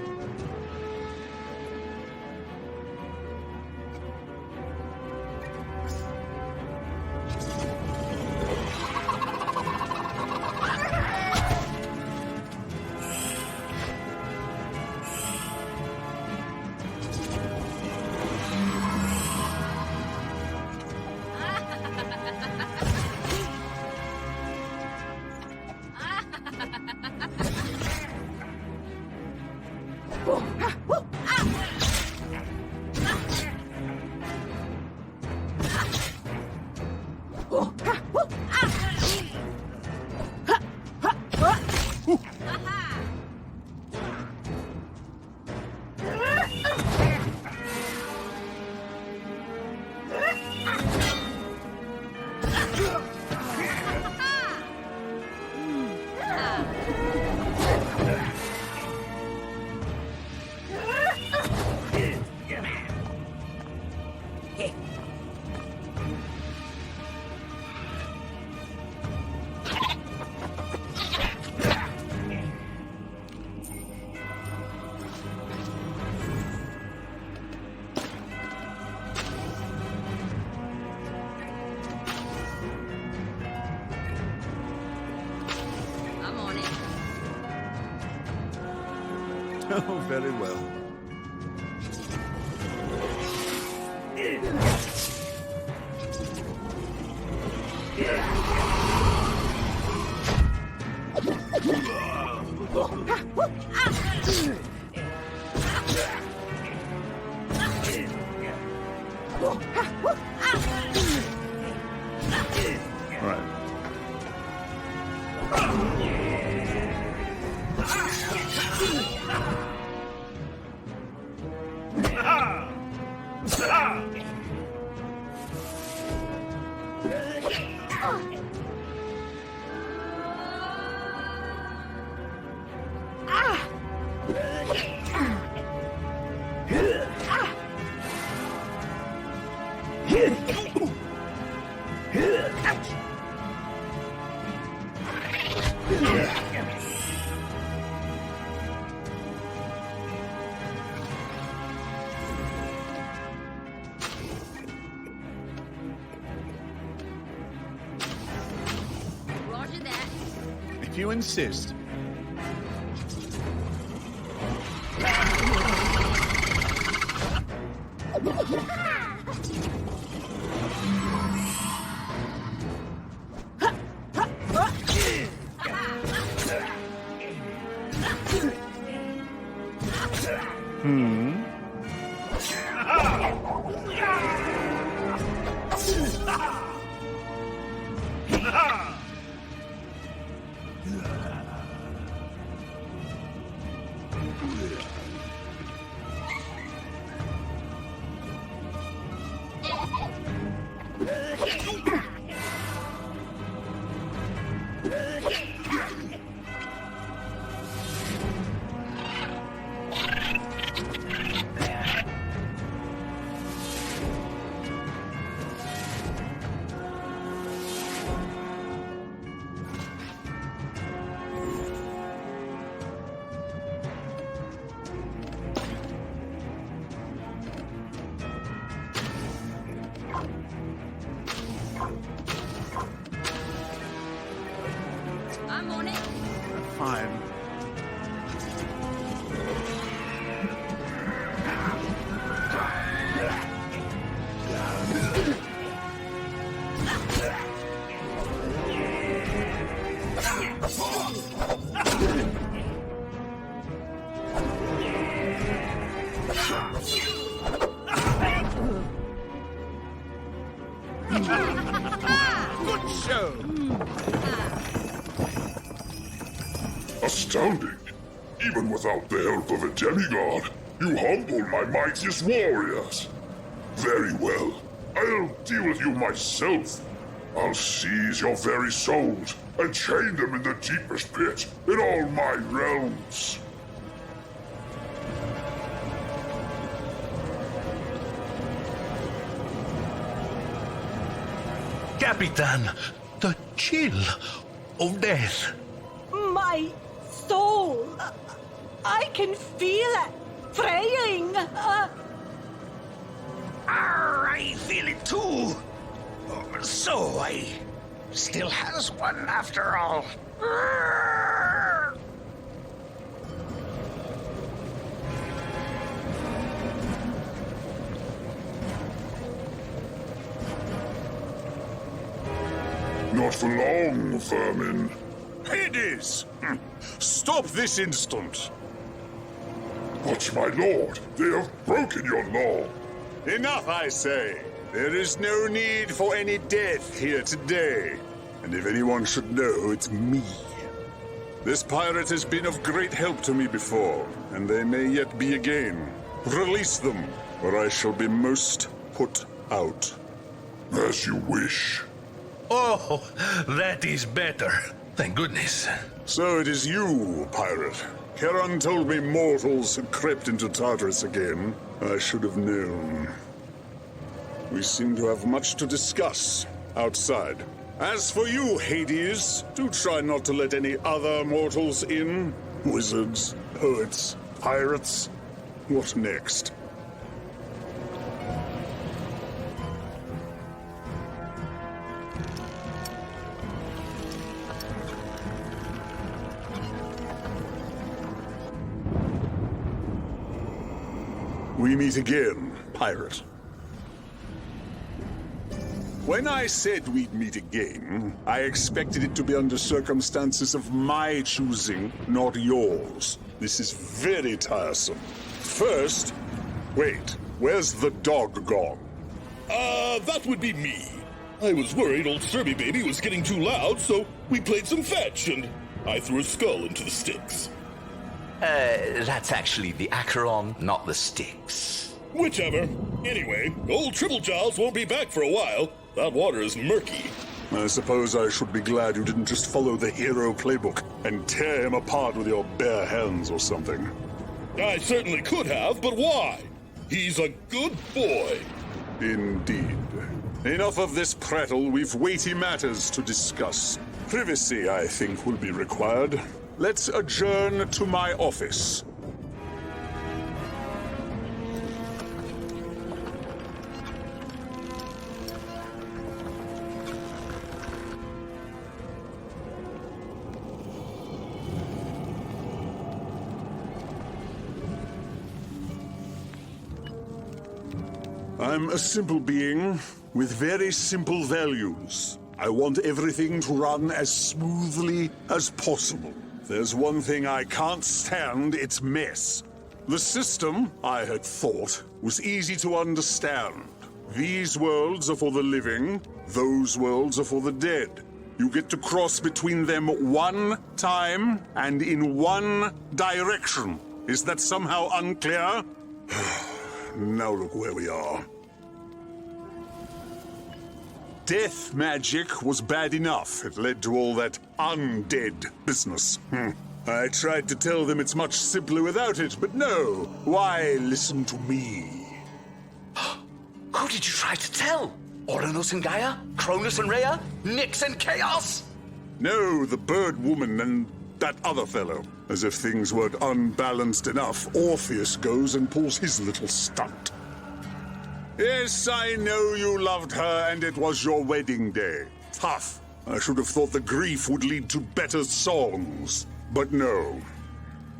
Oh, very well. Roger that. If you insist. I'm on it. Fine. Good show! Astounding! Even without the help of a demigod, you humble my mightiest warriors! Very well. I'll deal with you myself. I'll seize your very souls and chain them in the deepest pit in all my realms. Capitan, the chill of death. My soul. I can feel it fraying. I feel it too. So I still has one after all. Not for long, vermin. Hades! Stop this instant! But, my lord, they have broken your law. Enough, I say. There is no need for any death here today. And if anyone should know, it's me. This pirate has been of great help to me before, and they may yet be again. Release them, or I shall be most put out. As you wish. Oh, that is better. Thank goodness. So it is you, pirate. Charon told me mortals had crept into Tartarus again. I should have known. We seem to have much to discuss outside. As for you, Hades, do try not to let any other mortals in. Wizards, poets, pirates. What next? We meet again, pirate. When I said we'd meet again, I expected it to be under circumstances of my choosing, not yours. This is very tiresome. First, wait, where's the dog gone? That would be me. I was worried old Serby Baby was getting too loud, so we played some fetch, and I threw a skull into the Styx. That's actually the Acheron, not the Styx. Whichever. Anyway, old Triple Giles won't be back for a while. That water is murky. I suppose I should be glad you didn't just follow the hero playbook and tear him apart with your bare hands or something. I certainly could have, but why? He's a good boy. Indeed. Enough of this prattle. We've weighty matters to discuss. Privacy, I think, will be required. Let's adjourn to my office. I'm a simple being with very simple values. I want everything to run as smoothly as possible. There's one thing I can't stand, it's mess. The system, I had thought, was easy to understand. These worlds are for the living, those worlds are for the dead. You get to cross between them one time and in one direction. Is that somehow unclear? Now look where we are. death magic was bad enough. It led to all that undead business. I tried to tell them it's much simpler without it, but no. Why listen to me? Who did you try to tell? Ouranos and Gaia? Cronus and Rhea? Nyx and Chaos? No, the bird woman and that other fellow. As if things weren't unbalanced enough, Orpheus goes and pulls his little stunt. Yes, I know you loved her and it was your wedding day. Tough. I should have thought the grief would lead to better songs. But no.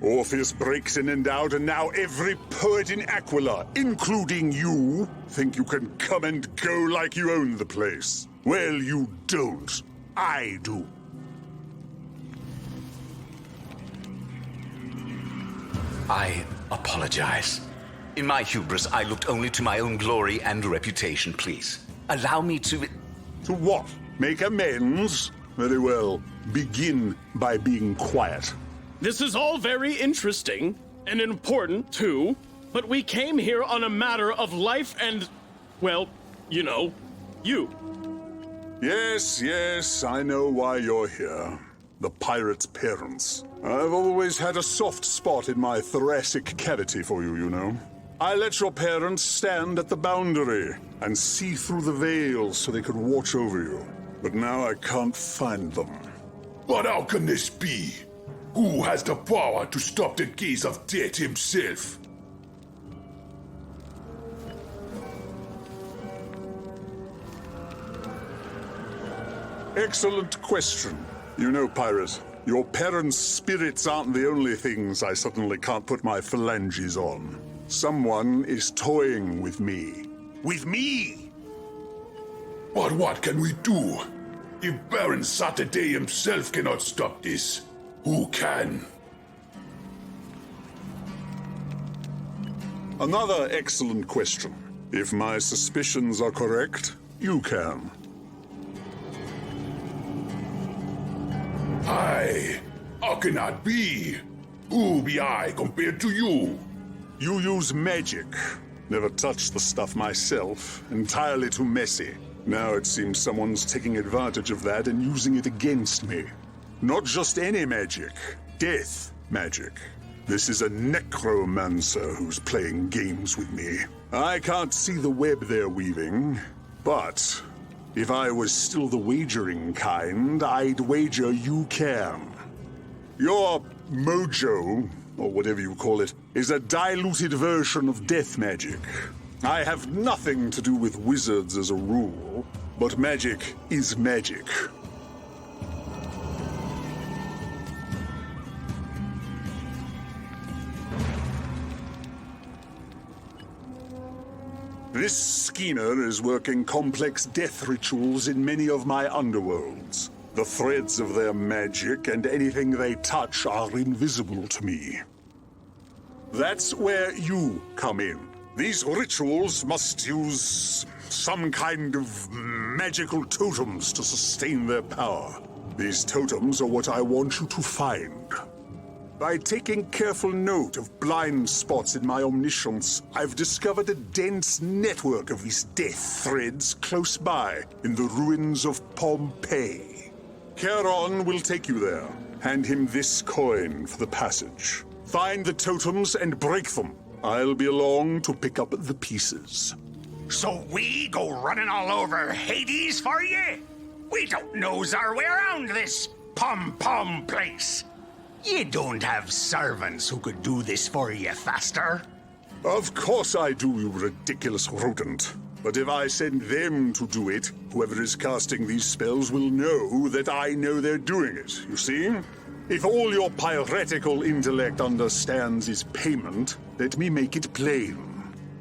Orpheus breaks in and out, and now every poet in Aquila, including you, think you can come and go like you own the place. Well, you don't. I do. I apologize. In my hubris, I looked only to my own glory and reputation, please. Allow me to... To what? Make amends? Very well. Begin by being quiet. This is all very interesting and important, too, but we came here on a matter of life and, well, you know, you. Yes, I know why you're here. The pirate's parents. I've always had a soft spot in my thoracic cavity for you, you know. I let your parents stand at the boundary and see through the veil so they could watch over you. But now I can't find them. But how can this be? Who has the power to stop the gaze of death himself? Excellent question. You know, Pirate, your parents' spirits aren't the only things I suddenly can't put my phalanges on. Someone is toying with me. With me! But what can we do? If Baron Saturday himself cannot stop this, who can? Another excellent question. If my suspicions are correct, you can. How can that be? Who be I compared to you? You use magic. Never touched the stuff myself. Entirely too messy. Now it seems someone's taking advantage of that and using it against me. Not just any magic. Death magic. This is a necromancer who's playing games with me. I can't see the web they're weaving, but if I was still the wagering kind, I'd wager you can. Your mojo, or whatever you call it, is a diluted version of death magic. I have nothing to do with wizards as a rule, but magic is magic. This schemer is working complex death rituals in many of my underworlds. The threads of their magic and anything they touch are invisible to me. That's where you come in. These rituals must use some kind of magical totems to sustain their power. These totems are what I want you to find. By taking careful note of blind spots in my omniscience, I've discovered a dense network of these death threads close by, in the ruins of Pompeii. Charon will take you there. Hand him this coin for the passage. Find the totems and break them. I'll be along to pick up the pieces. So we go running all over Hades for you? We don't nose our way around this pom-pom place. You don't have servants who could do this for you faster? Of course I do, you ridiculous rodent. But if I send them to do it, whoever is casting these spells will know that I know they're doing it, you see? If all your piratical intellect understands is payment, let me make it plain.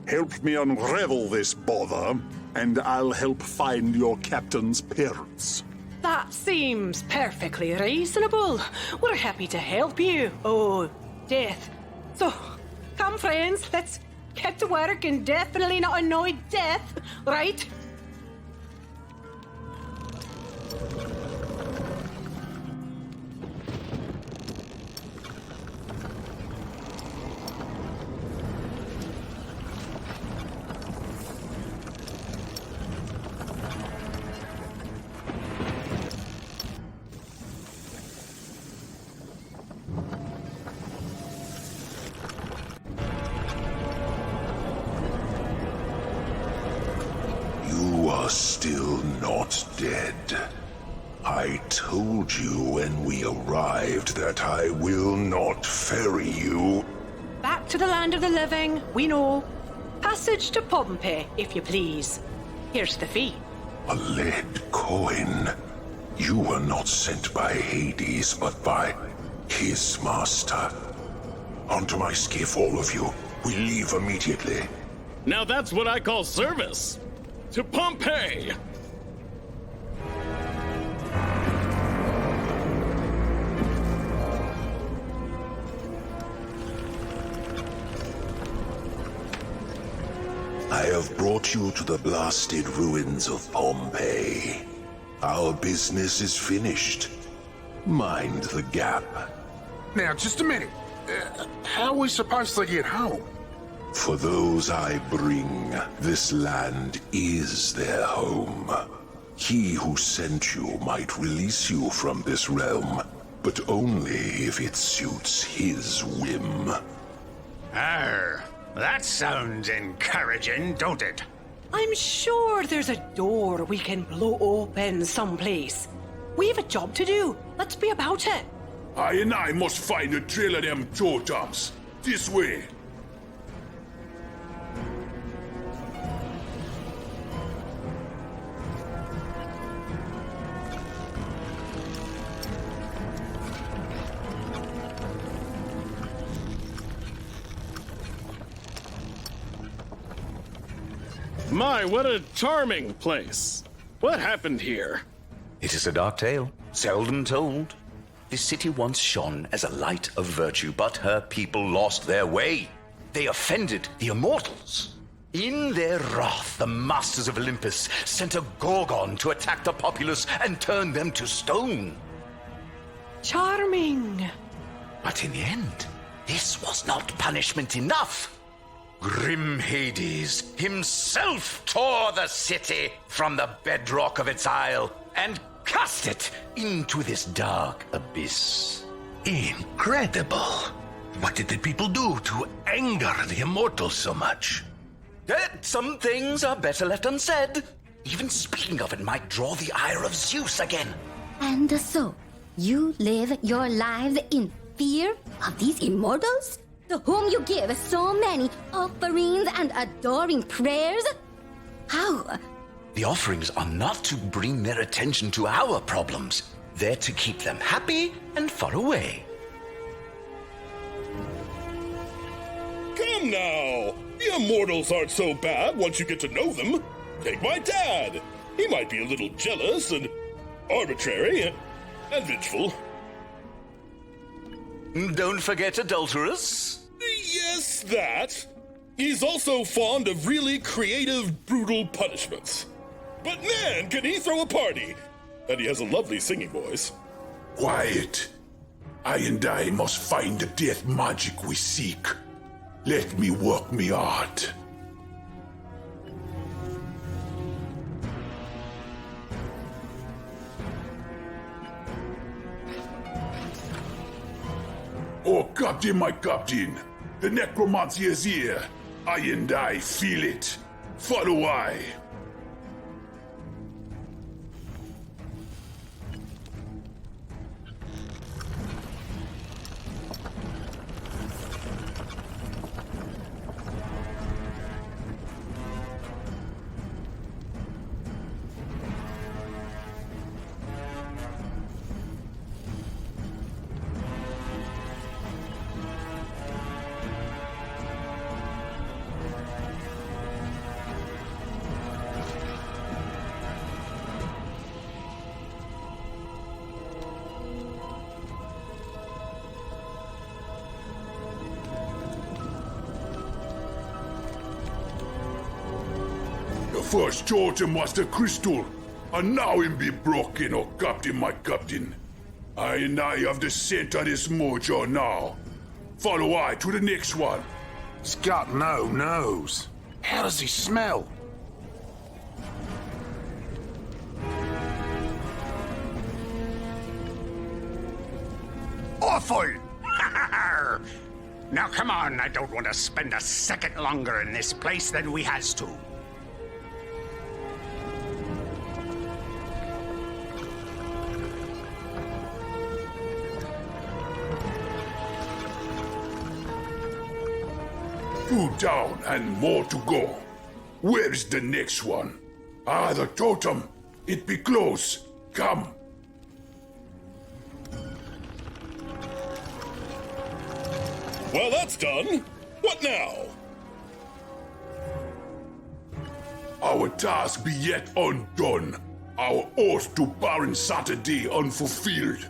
Help me unravel this bother, and I'll help find your captain's parents. That seems perfectly reasonable. We're happy to help you. Oh, Death. So, come friends, let's get to work and definitely not annoy Death, right? are still not dead. I told you when we arrived that I will not ferry you. Back to the land of the living, we know. Passage to Pompeii, if you please. Here's the fee. A lead coin. You were not sent by Hades, but by his master. Onto my skiff, all of you. We leave immediately. Now that's what I call service. To Pompeii! I have brought you to the blasted ruins of Pompeii. Our business is finished. Mind the gap. Now, just a minute. How are we supposed to get home? For those I bring, this land is their home. He who sent you might release you from this realm, but only if it suits his whim. Oh, that sounds encouraging, don't it? I'm sure there's a door we can blow open someplace. We have a job to do. Let's be about it. I must find a trail of them totems. This way. My, what a charming place. What happened here? It is a dark tale, seldom told. This city once shone as a light of virtue, but her people lost their way. They offended the immortals. In their wrath, the masters of Olympus sent a gorgon to attack the populace and turn them to stone. Charming. But in the end, this was not punishment enough. Grim Hades himself tore the city from the bedrock of its isle and cast it into this dark abyss. Incredible. What did the people do to anger the immortals so much? Some things are better left unsaid. Even speaking of it might draw the ire of Zeus again. And so, you live your lives in fear of these immortals? To whom you give so many offerings and adoring prayers? How? The offerings are not to bring their attention to our problems. They're to keep them happy and far away. Come now! The immortals aren't so bad once you get to know them. Take my dad. He might be a little jealous and arbitrary and vengeful. Don't forget adulterous. Yes, that. He's also fond of really creative, brutal punishments. But man, can he throw a party! And he has a lovely singing voice. Quiet. I must find the death magic we seek. Let me work me art. Oh, Captain, my Captain. The necromancy is here. I feel it. Follow I. The first totem was the crystal, and now him be broken, oh Captain, my Captain. I have the scent of this mojo now. Follow I to the next one. He's got no nose. How does he smell? Awful! Now come on, I don't want to spend a second longer in this place than we has to. 2 down and more to go. Where's the next one? Ah, the totem. It be close. Come. Well, that's done. What now? Our task be yet undone. Our oath to Baron Saturday unfulfilled.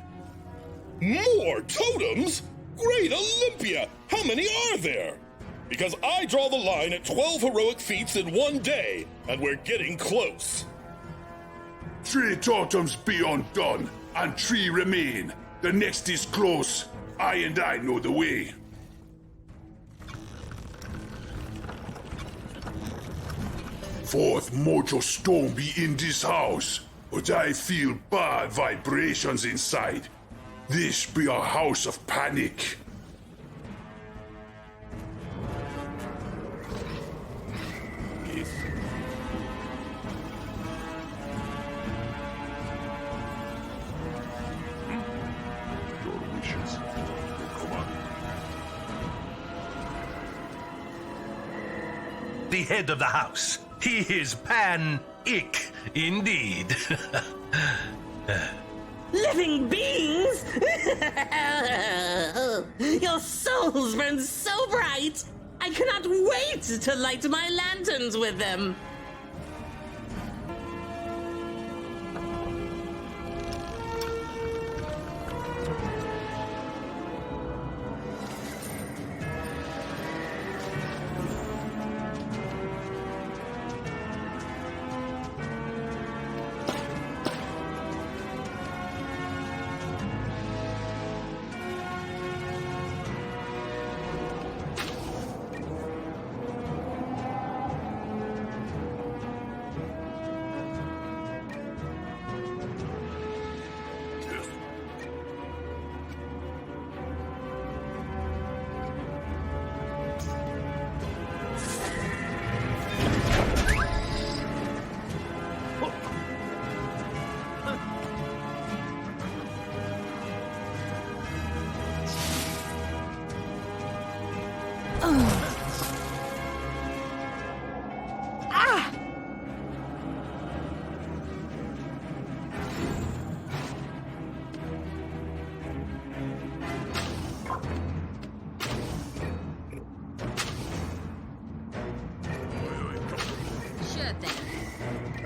More totems? Great Olympia! How many are there? Because I draw the line at 12 heroic feats in 1 day, and we're getting close. 3 totems be undone, and 3 remain. The next is close. I know the way. Fourth mojo stone be in this house, but I feel bad vibrations inside. This be a house of panic. The head of the house. He is Pan-ic, indeed. Living beings? Your souls burn so bright! I cannot wait to light my lanterns with them!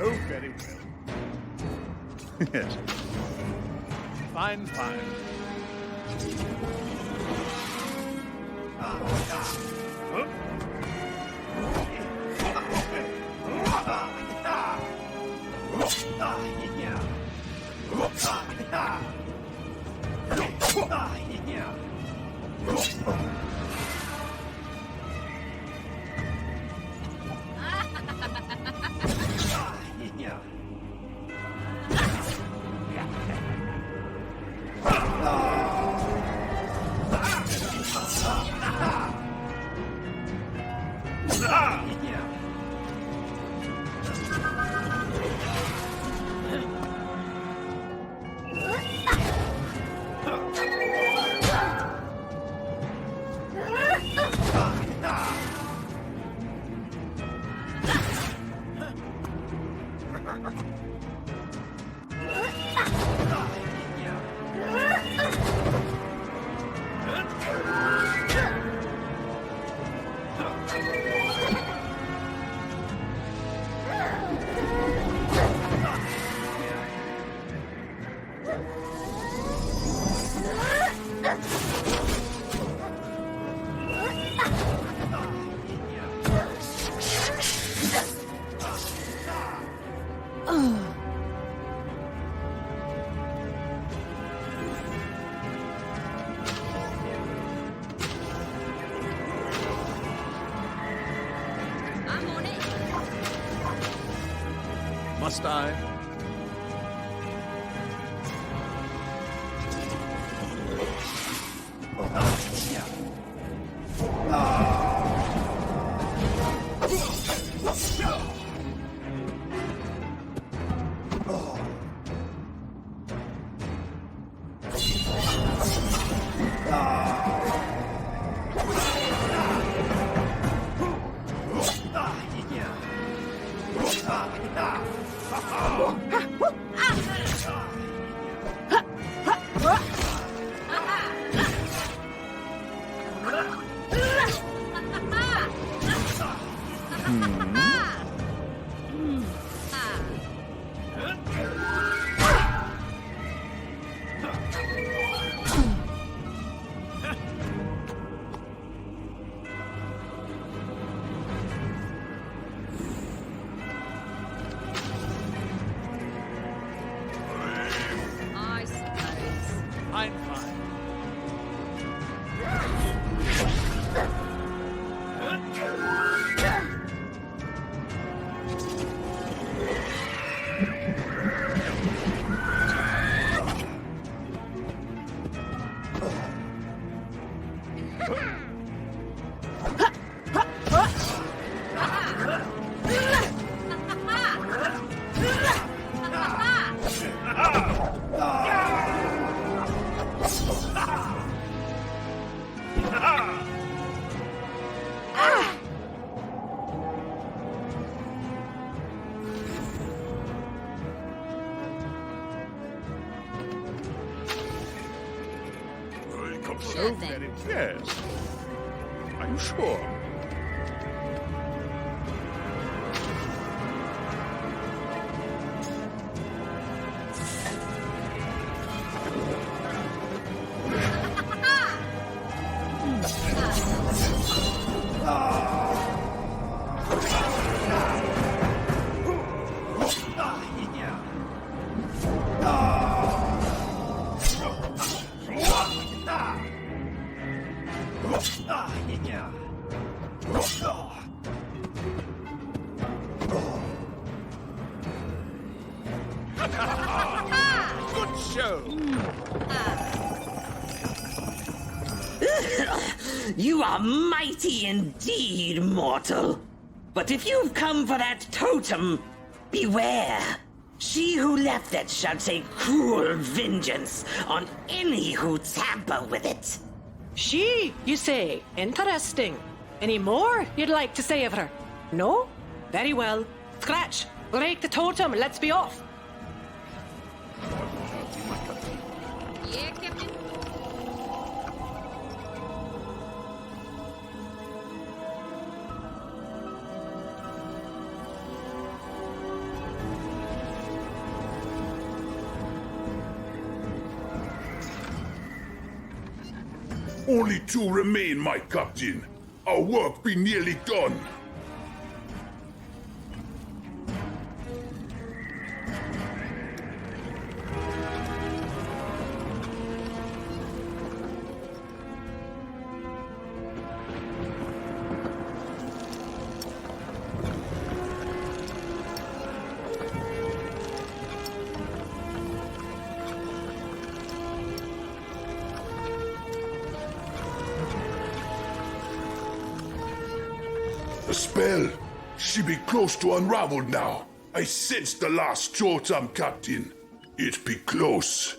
Oh, very well. Yes. Fine, fine. Must I? I'm fine. So very yes. Are you sure? Good show. You are mighty indeed, mortal. But if you've come for that totem, beware. She who left it shall take cruel vengeance on any who tamper with it. She, you say? Interesting. Any more you'd like to say of her? No? Very well. Scratch, break the totem, let's be off. Yeah, Captain. Only two remain, my captain. Our work be nearly done. The spell. She be close to unraveled now. I sense the last totem, Captain. It be close.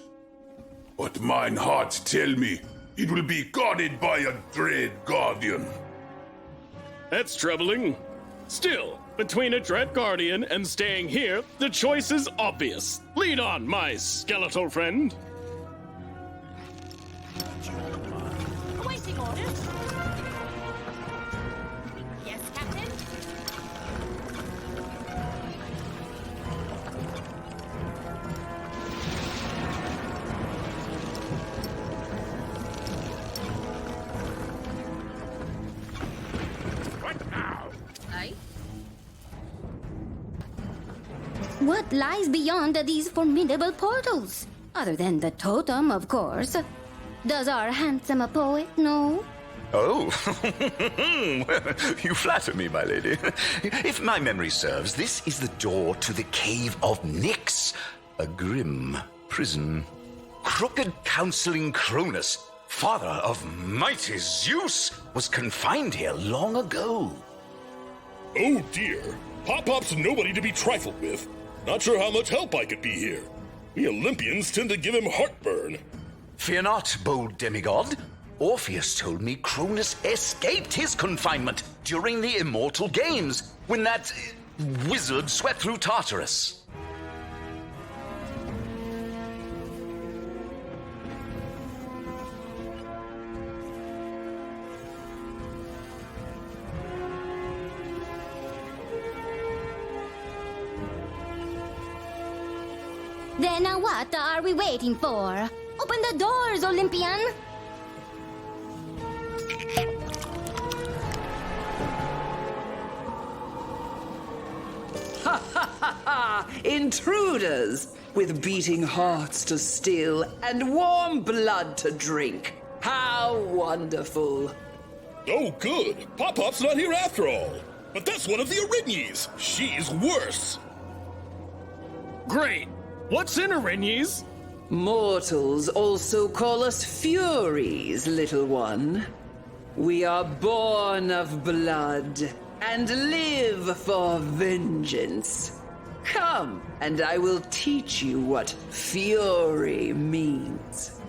But mine heart tell me it will be guarded by a dread guardian. That's troubling. Still, between a dread guardian and staying here, the choice is obvious. Lead on, my skeletal friend. Awaiting orders. Yes, Captain. What now? Aye. What lies beyond these formidable portals? Other than the totem, of course. Does our handsome poet know? Oh, you flatter me, my lady. If my memory serves, this is the door to the Cave of Nyx, a grim prison. Crooked counseling Cronus, father of mighty Zeus, was confined here long ago. Oh dear. Pop-Pop's nobody to be trifled with. Not sure how much help I could be here. We Olympians tend to give him heartburn. Fear not, bold demigod. Orpheus told me Cronus escaped his confinement during the Immortal Games, when that wizard swept through Tartarus. Then what are we waiting for? Open the doors, Olympian! Ha ha ha ha! Intruders! With beating hearts to still and warm blood to drink. How wonderful! Oh, good. Pop-Pop's not here after all. But that's one of the Eurydice. She's worse. Great. What's in Eurydice? Mortals also call us Furies, little one. We are born of blood and live for vengeance. Come, and I will teach you what fury means.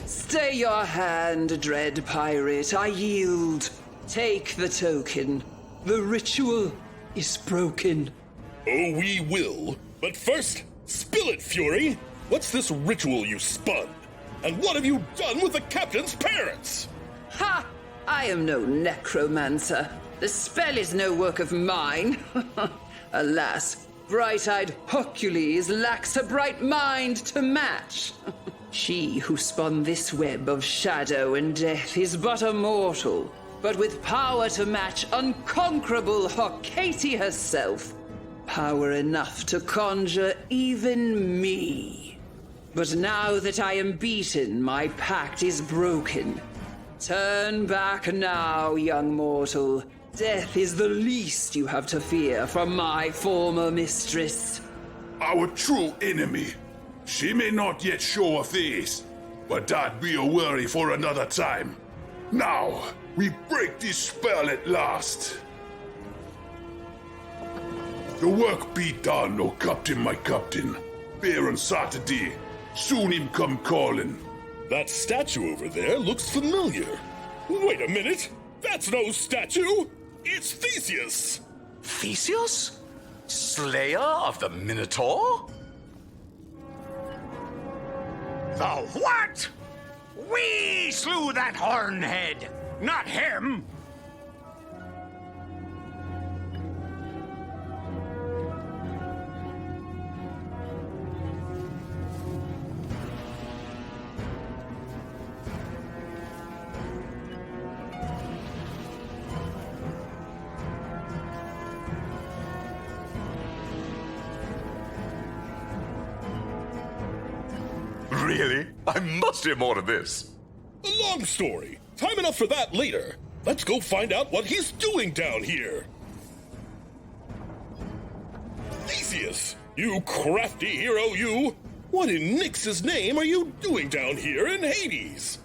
Stay your hand, dread pirate. I yield. Take the token. The ritual is broken. Oh, we will. But first, spill it, Fury. What's this ritual you spun? And what have you done with the captain's parents? Ha! I am no necromancer. The spell is no work of mine. Alas, bright-eyed Hercules lacks a bright mind to match. She who spun this web of shadow and death is but a mortal, but with power to match unconquerable Hecate herself. Power enough to conjure even me. But now that I am beaten, my pact is broken. Turn back now, young mortal. Death is the least you have to fear from my former mistress. Our true enemy. She may not yet show her face, but that be a worry for another time. Now, we break this spell at last. The work be done, oh captain, my captain. Baron Saturday, soon him come calling. That statue over there looks familiar. Wait a minute! That's no statue! It's Theseus! Theseus? Slayer of the Minotaur? The what? We slew that hornhead, not him! Really? I must hear more of this. A long story. Time enough for that later. Let's go find out what he's doing down here. Theseus, you crafty hero, you! What in Nyx's name are you doing down here in Hades?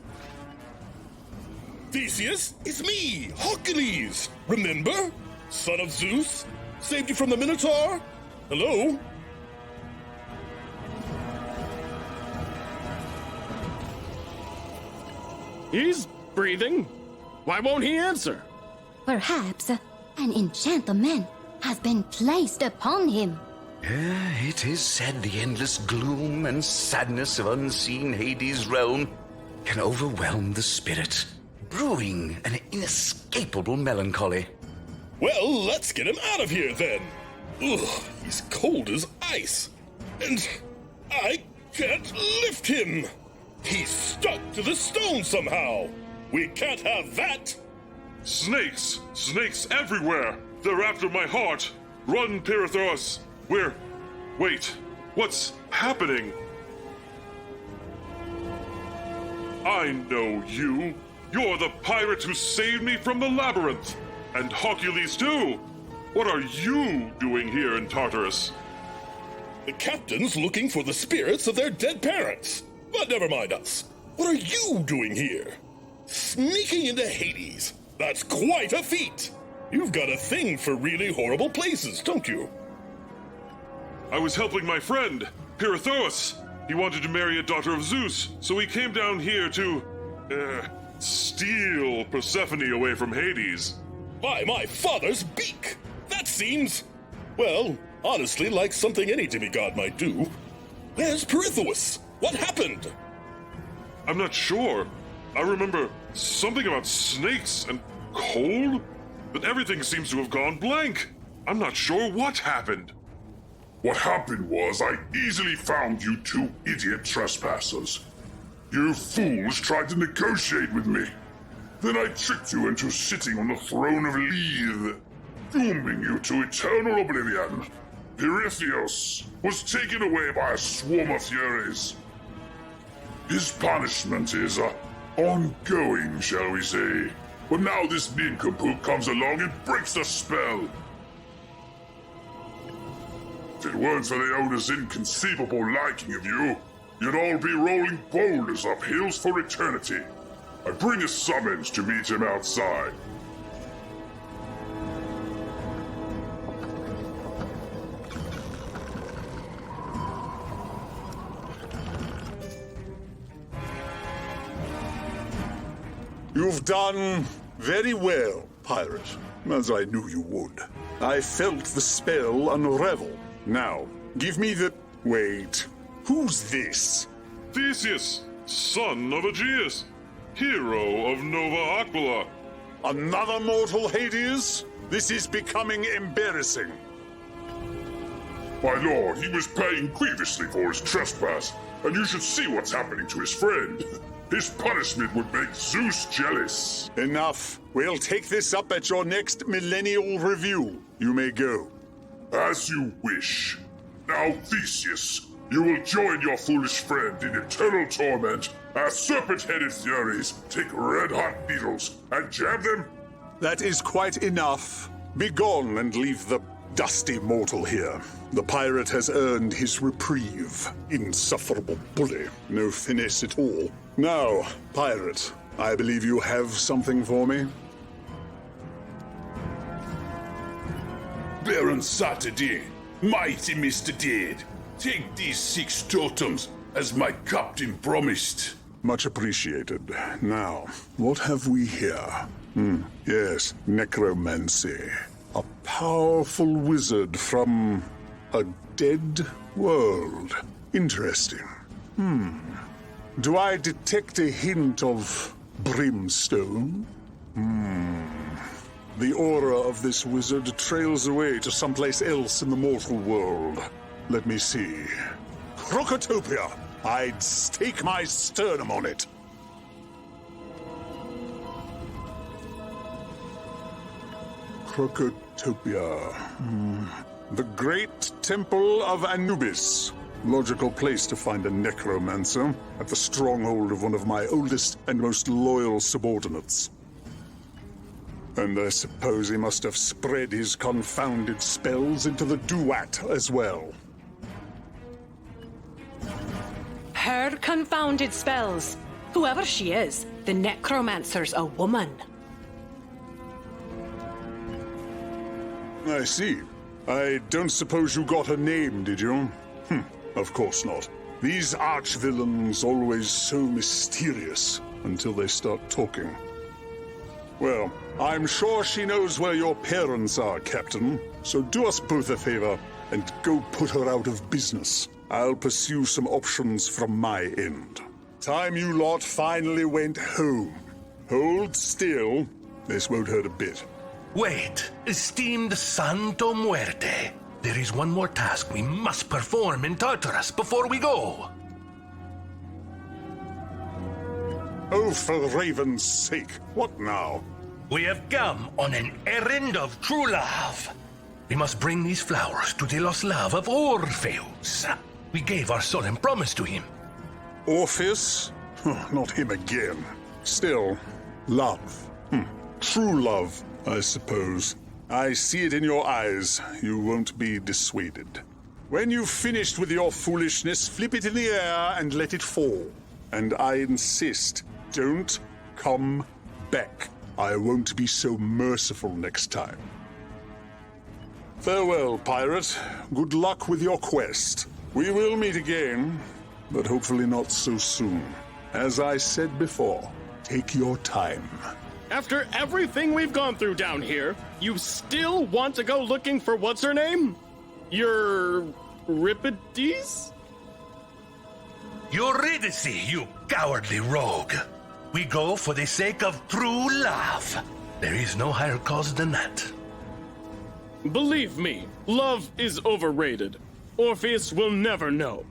Theseus, it's me, Hercules! Remember? Son of Zeus? Saved you from the Minotaur? Hello? He's breathing. Why won't he answer? Perhaps an enchantment has been placed upon him. It is said the endless gloom and sadness of unseen Hades' realm can overwhelm the spirit, brewing an inescapable melancholy. Well, let's get him out of here then. Ugh, he's cold as ice. And I can't lift him. He's stuck to the stone somehow. We can't have that. Snakes! Snakes everywhere! They're after my heart! Run, Pirith101! Wait, what's happening? I know you! You're the pirate who saved me from the labyrinth! And Hercules too! What are you doing here in Tartarus? The captain's looking for the spirits of their dead parents. But never mind us. What are you doing here? Sneaking into Hades. That's quite a feat. You've got a thing for really horrible places, don't you? I was helping my friend, Pirith101. He wanted to marry a daughter of Zeus, so he came down here to, steal Persephone away from Hades. By my father's beak! That seems, well, honestly like something any demigod might do. Where's Pirith101? What happened? I'm not sure. I remember something about snakes and cold, but everything seems to have gone blank. I'm not sure what happened. What happened was I easily found you two idiot trespassers. You fools tried to negotiate with me. Then I tricked you into sitting on the throne of Lethe, dooming you to eternal oblivion. Pirith101 was taken away by a swarm of furies. His punishment is ongoing, shall we say. But now this nincompoop comes along and breaks the spell. If it weren't for the owner's inconceivable liking of you, you'd all be rolling boulders up hills for eternity. I bring a summons to meet him outside. You've done very well, pirate, as I knew you would. I felt the spell unravel. Now, give me the... Wait, who's this? Theseus, son of Aegeus, hero of Nova Aquila. Another mortal Hades? This is becoming embarrassing. My lord, he was paying grievously for his trespass, and you should see what's happening to his friend. His punishment would make Zeus jealous. Enough. We'll take this up at your next millennial review. You may go. As you wish. Now, Theseus, you will join your foolish friend in eternal torment as serpent-headed furies take red-hot needles and jab them. That is quite enough. Begone and leave the dusty mortal here. The pirate has earned his reprieve. Insufferable bully. No finesse at all. Now, pirate, I believe you have something for me? Baron Saturday, mighty Mr. Dead, take these 6 totems as my captain promised. Much appreciated. Now, what have we here? Yes, necromancy. A powerful wizard from a dead world. Interesting. Do I detect a hint of brimstone? The aura of this wizard trails away to someplace else in the mortal world. Let me see. Crocotopia! I'd stake my sternum on it. Crocotopia. The Great Temple of Anubis. Logical place to find a necromancer at the stronghold of one of my oldest and most loyal subordinates. And I suppose he must have spread his confounded spells into the duat as well. Her confounded spells. Whoever she is, the necromancer's a woman. I see. I don't suppose you got a name, did you? Of course not. These arch-villains always so mysterious until they start talking. Well, I'm sure she knows where your parents are, Captain. So do us both a favor and go put her out of business. I'll pursue some options from my end. Time you lot finally went home. Hold still. This won't hurt a bit. Wait, esteemed Santo Muerte. There is one more task we must perform in Tartarus before we go. Oh, for Raven's sake, what now? We have come on an errand of true love. We must bring these flowers to the lost love of Orpheus. We gave our solemn promise to him. Orpheus? Not him again. Still, love. True love, I suppose. I see it in your eyes. You won't be dissuaded. When you've finished with your foolishness, flip it in the air and let it fall. And I insist, don't come back. I won't be so merciful next time. Farewell, pirate. Good luck with your quest. We will meet again, but hopefully not so soon. As I said before, take your time. After everything we've gone through down here, you still want to go looking for what's her name? Eurydice? Eurydice, you cowardly rogue. We go for the sake of true love. There is no higher cause than that. Believe me, love is overrated. Orpheus will never know.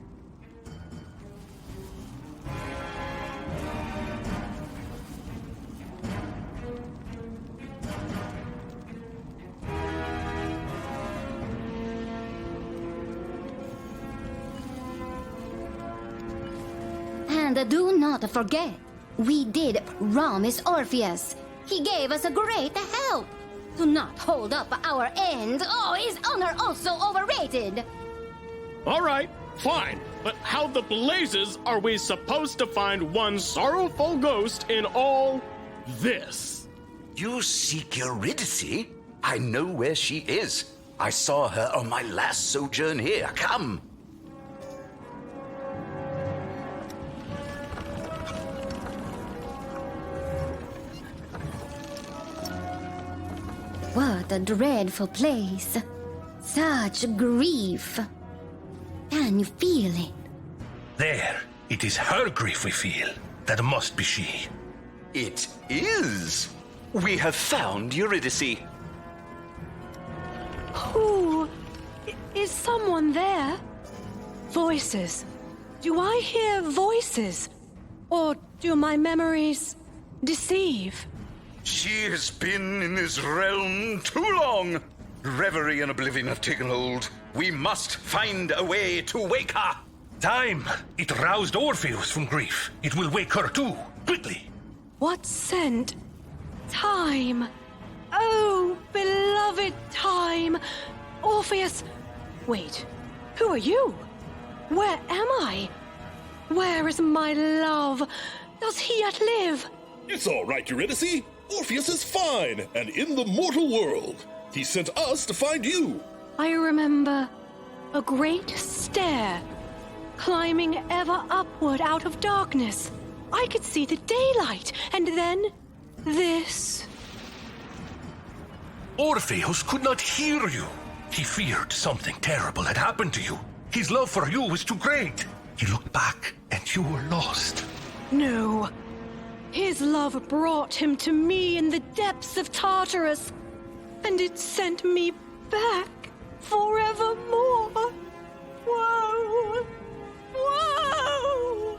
And do not forget, we did promise Orpheus. He gave us a great help. Do not hold up our end. Oh, is honor also overrated? All right, fine. But how the blazes are we supposed to find one sorrowful ghost in all this? You seek Eurydice? I know where she is. I saw her on my last sojourn here. Come. What a dreadful place. Such grief. Can you feel it? There. It is her grief we feel. That must be she. It is. We have found Eurydice. Who? Is someone there? Voices. Do I hear voices? Or do my memories deceive? She has been in this realm too long. Reverie and oblivion have taken hold. We must find a way to wake her. Time! It roused Orpheus from grief. It will wake her too. Quickly! What sent? Time! Oh, beloved time! Orpheus! Wait, who are you? Where am I? Where is my love? Does he yet live? It's all right, Eurydice. Orpheus is fine and in the mortal world. He sent us to find you. I remember a great stair, climbing ever upward out of darkness. I could see the daylight, and then this. Orpheus could not hear you. He feared something terrible had happened to you. His love for you was too great. He looked back, and you were lost. No. His love brought him to me in the depths of Tartarus, and it sent me back forevermore. Whoa! Whoa!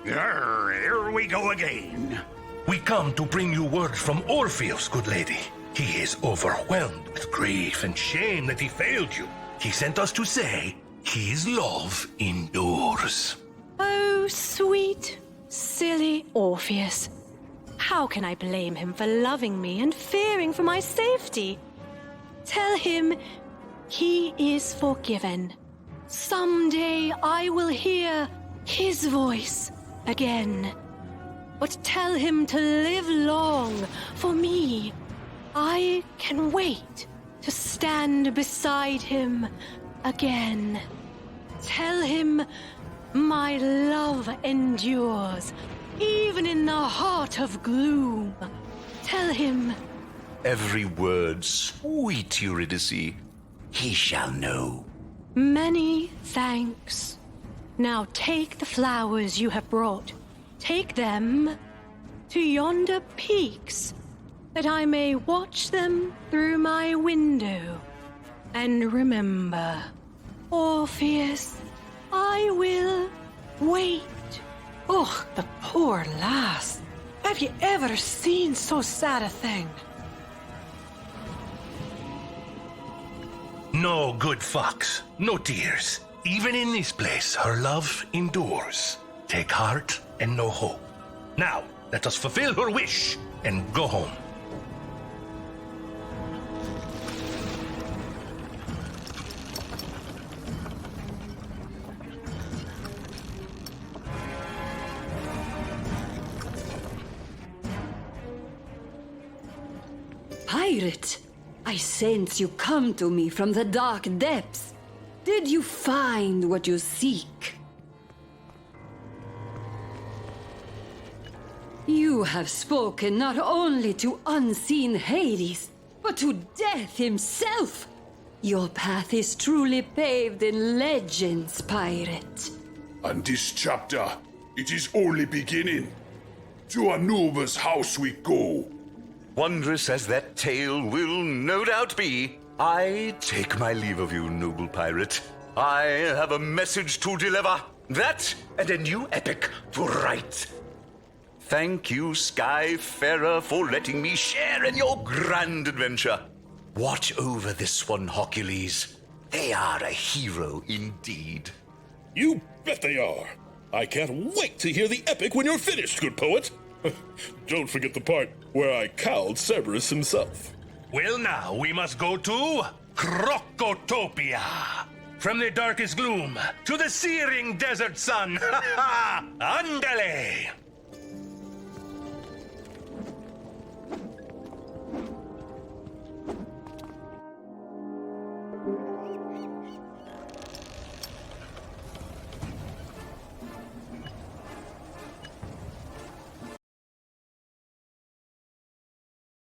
Here we go again. We come to bring you word from Orpheus, good lady. He is overwhelmed with grief and shame that he failed you. He sent us to say his love endures. Oh, sweet, silly Orpheus. How can I blame him for loving me and fearing for my safety? Tell him he is forgiven. Someday I will hear his voice again. But tell him to live long for me. I can wait to stand beside him again. Tell him my love endures, even in the heart of gloom. Tell him. Every word sweet, Eurydice. He shall know. Many thanks. Now take the flowers you have brought. Take them to yonder peaks, that I may watch them through my window. And remember, Orpheus, I will wait. Oh, the poor lass. Have you ever seen so sad a thing? No, good fox. No tears. Even in this place, her love endures. Take heart and no hope. Now, let us fulfill her wish and go home. Pirate, I sense you come to me from the dark depths. Did you find what you seek? You have spoken not only to unseen Hades, but to Death himself. Your path is truly paved in legends, Pirate. And this chapter, it is only beginning. To Anuba's house we go. Wondrous as that tale will no doubt be, I take my leave of you, noble pirate. I have a message to deliver. That and a new epic to write. Thank you, Skyfarer, for letting me share in your grand adventure. Watch over this one, Hercules. They are a hero indeed. You bet they are. I can't wait to hear the epic when you're finished, good poet. Don't forget the part where I cowed Cerberus himself. Well, now we must go to Crocotopia. From the darkest gloom to the searing desert sun. Andale!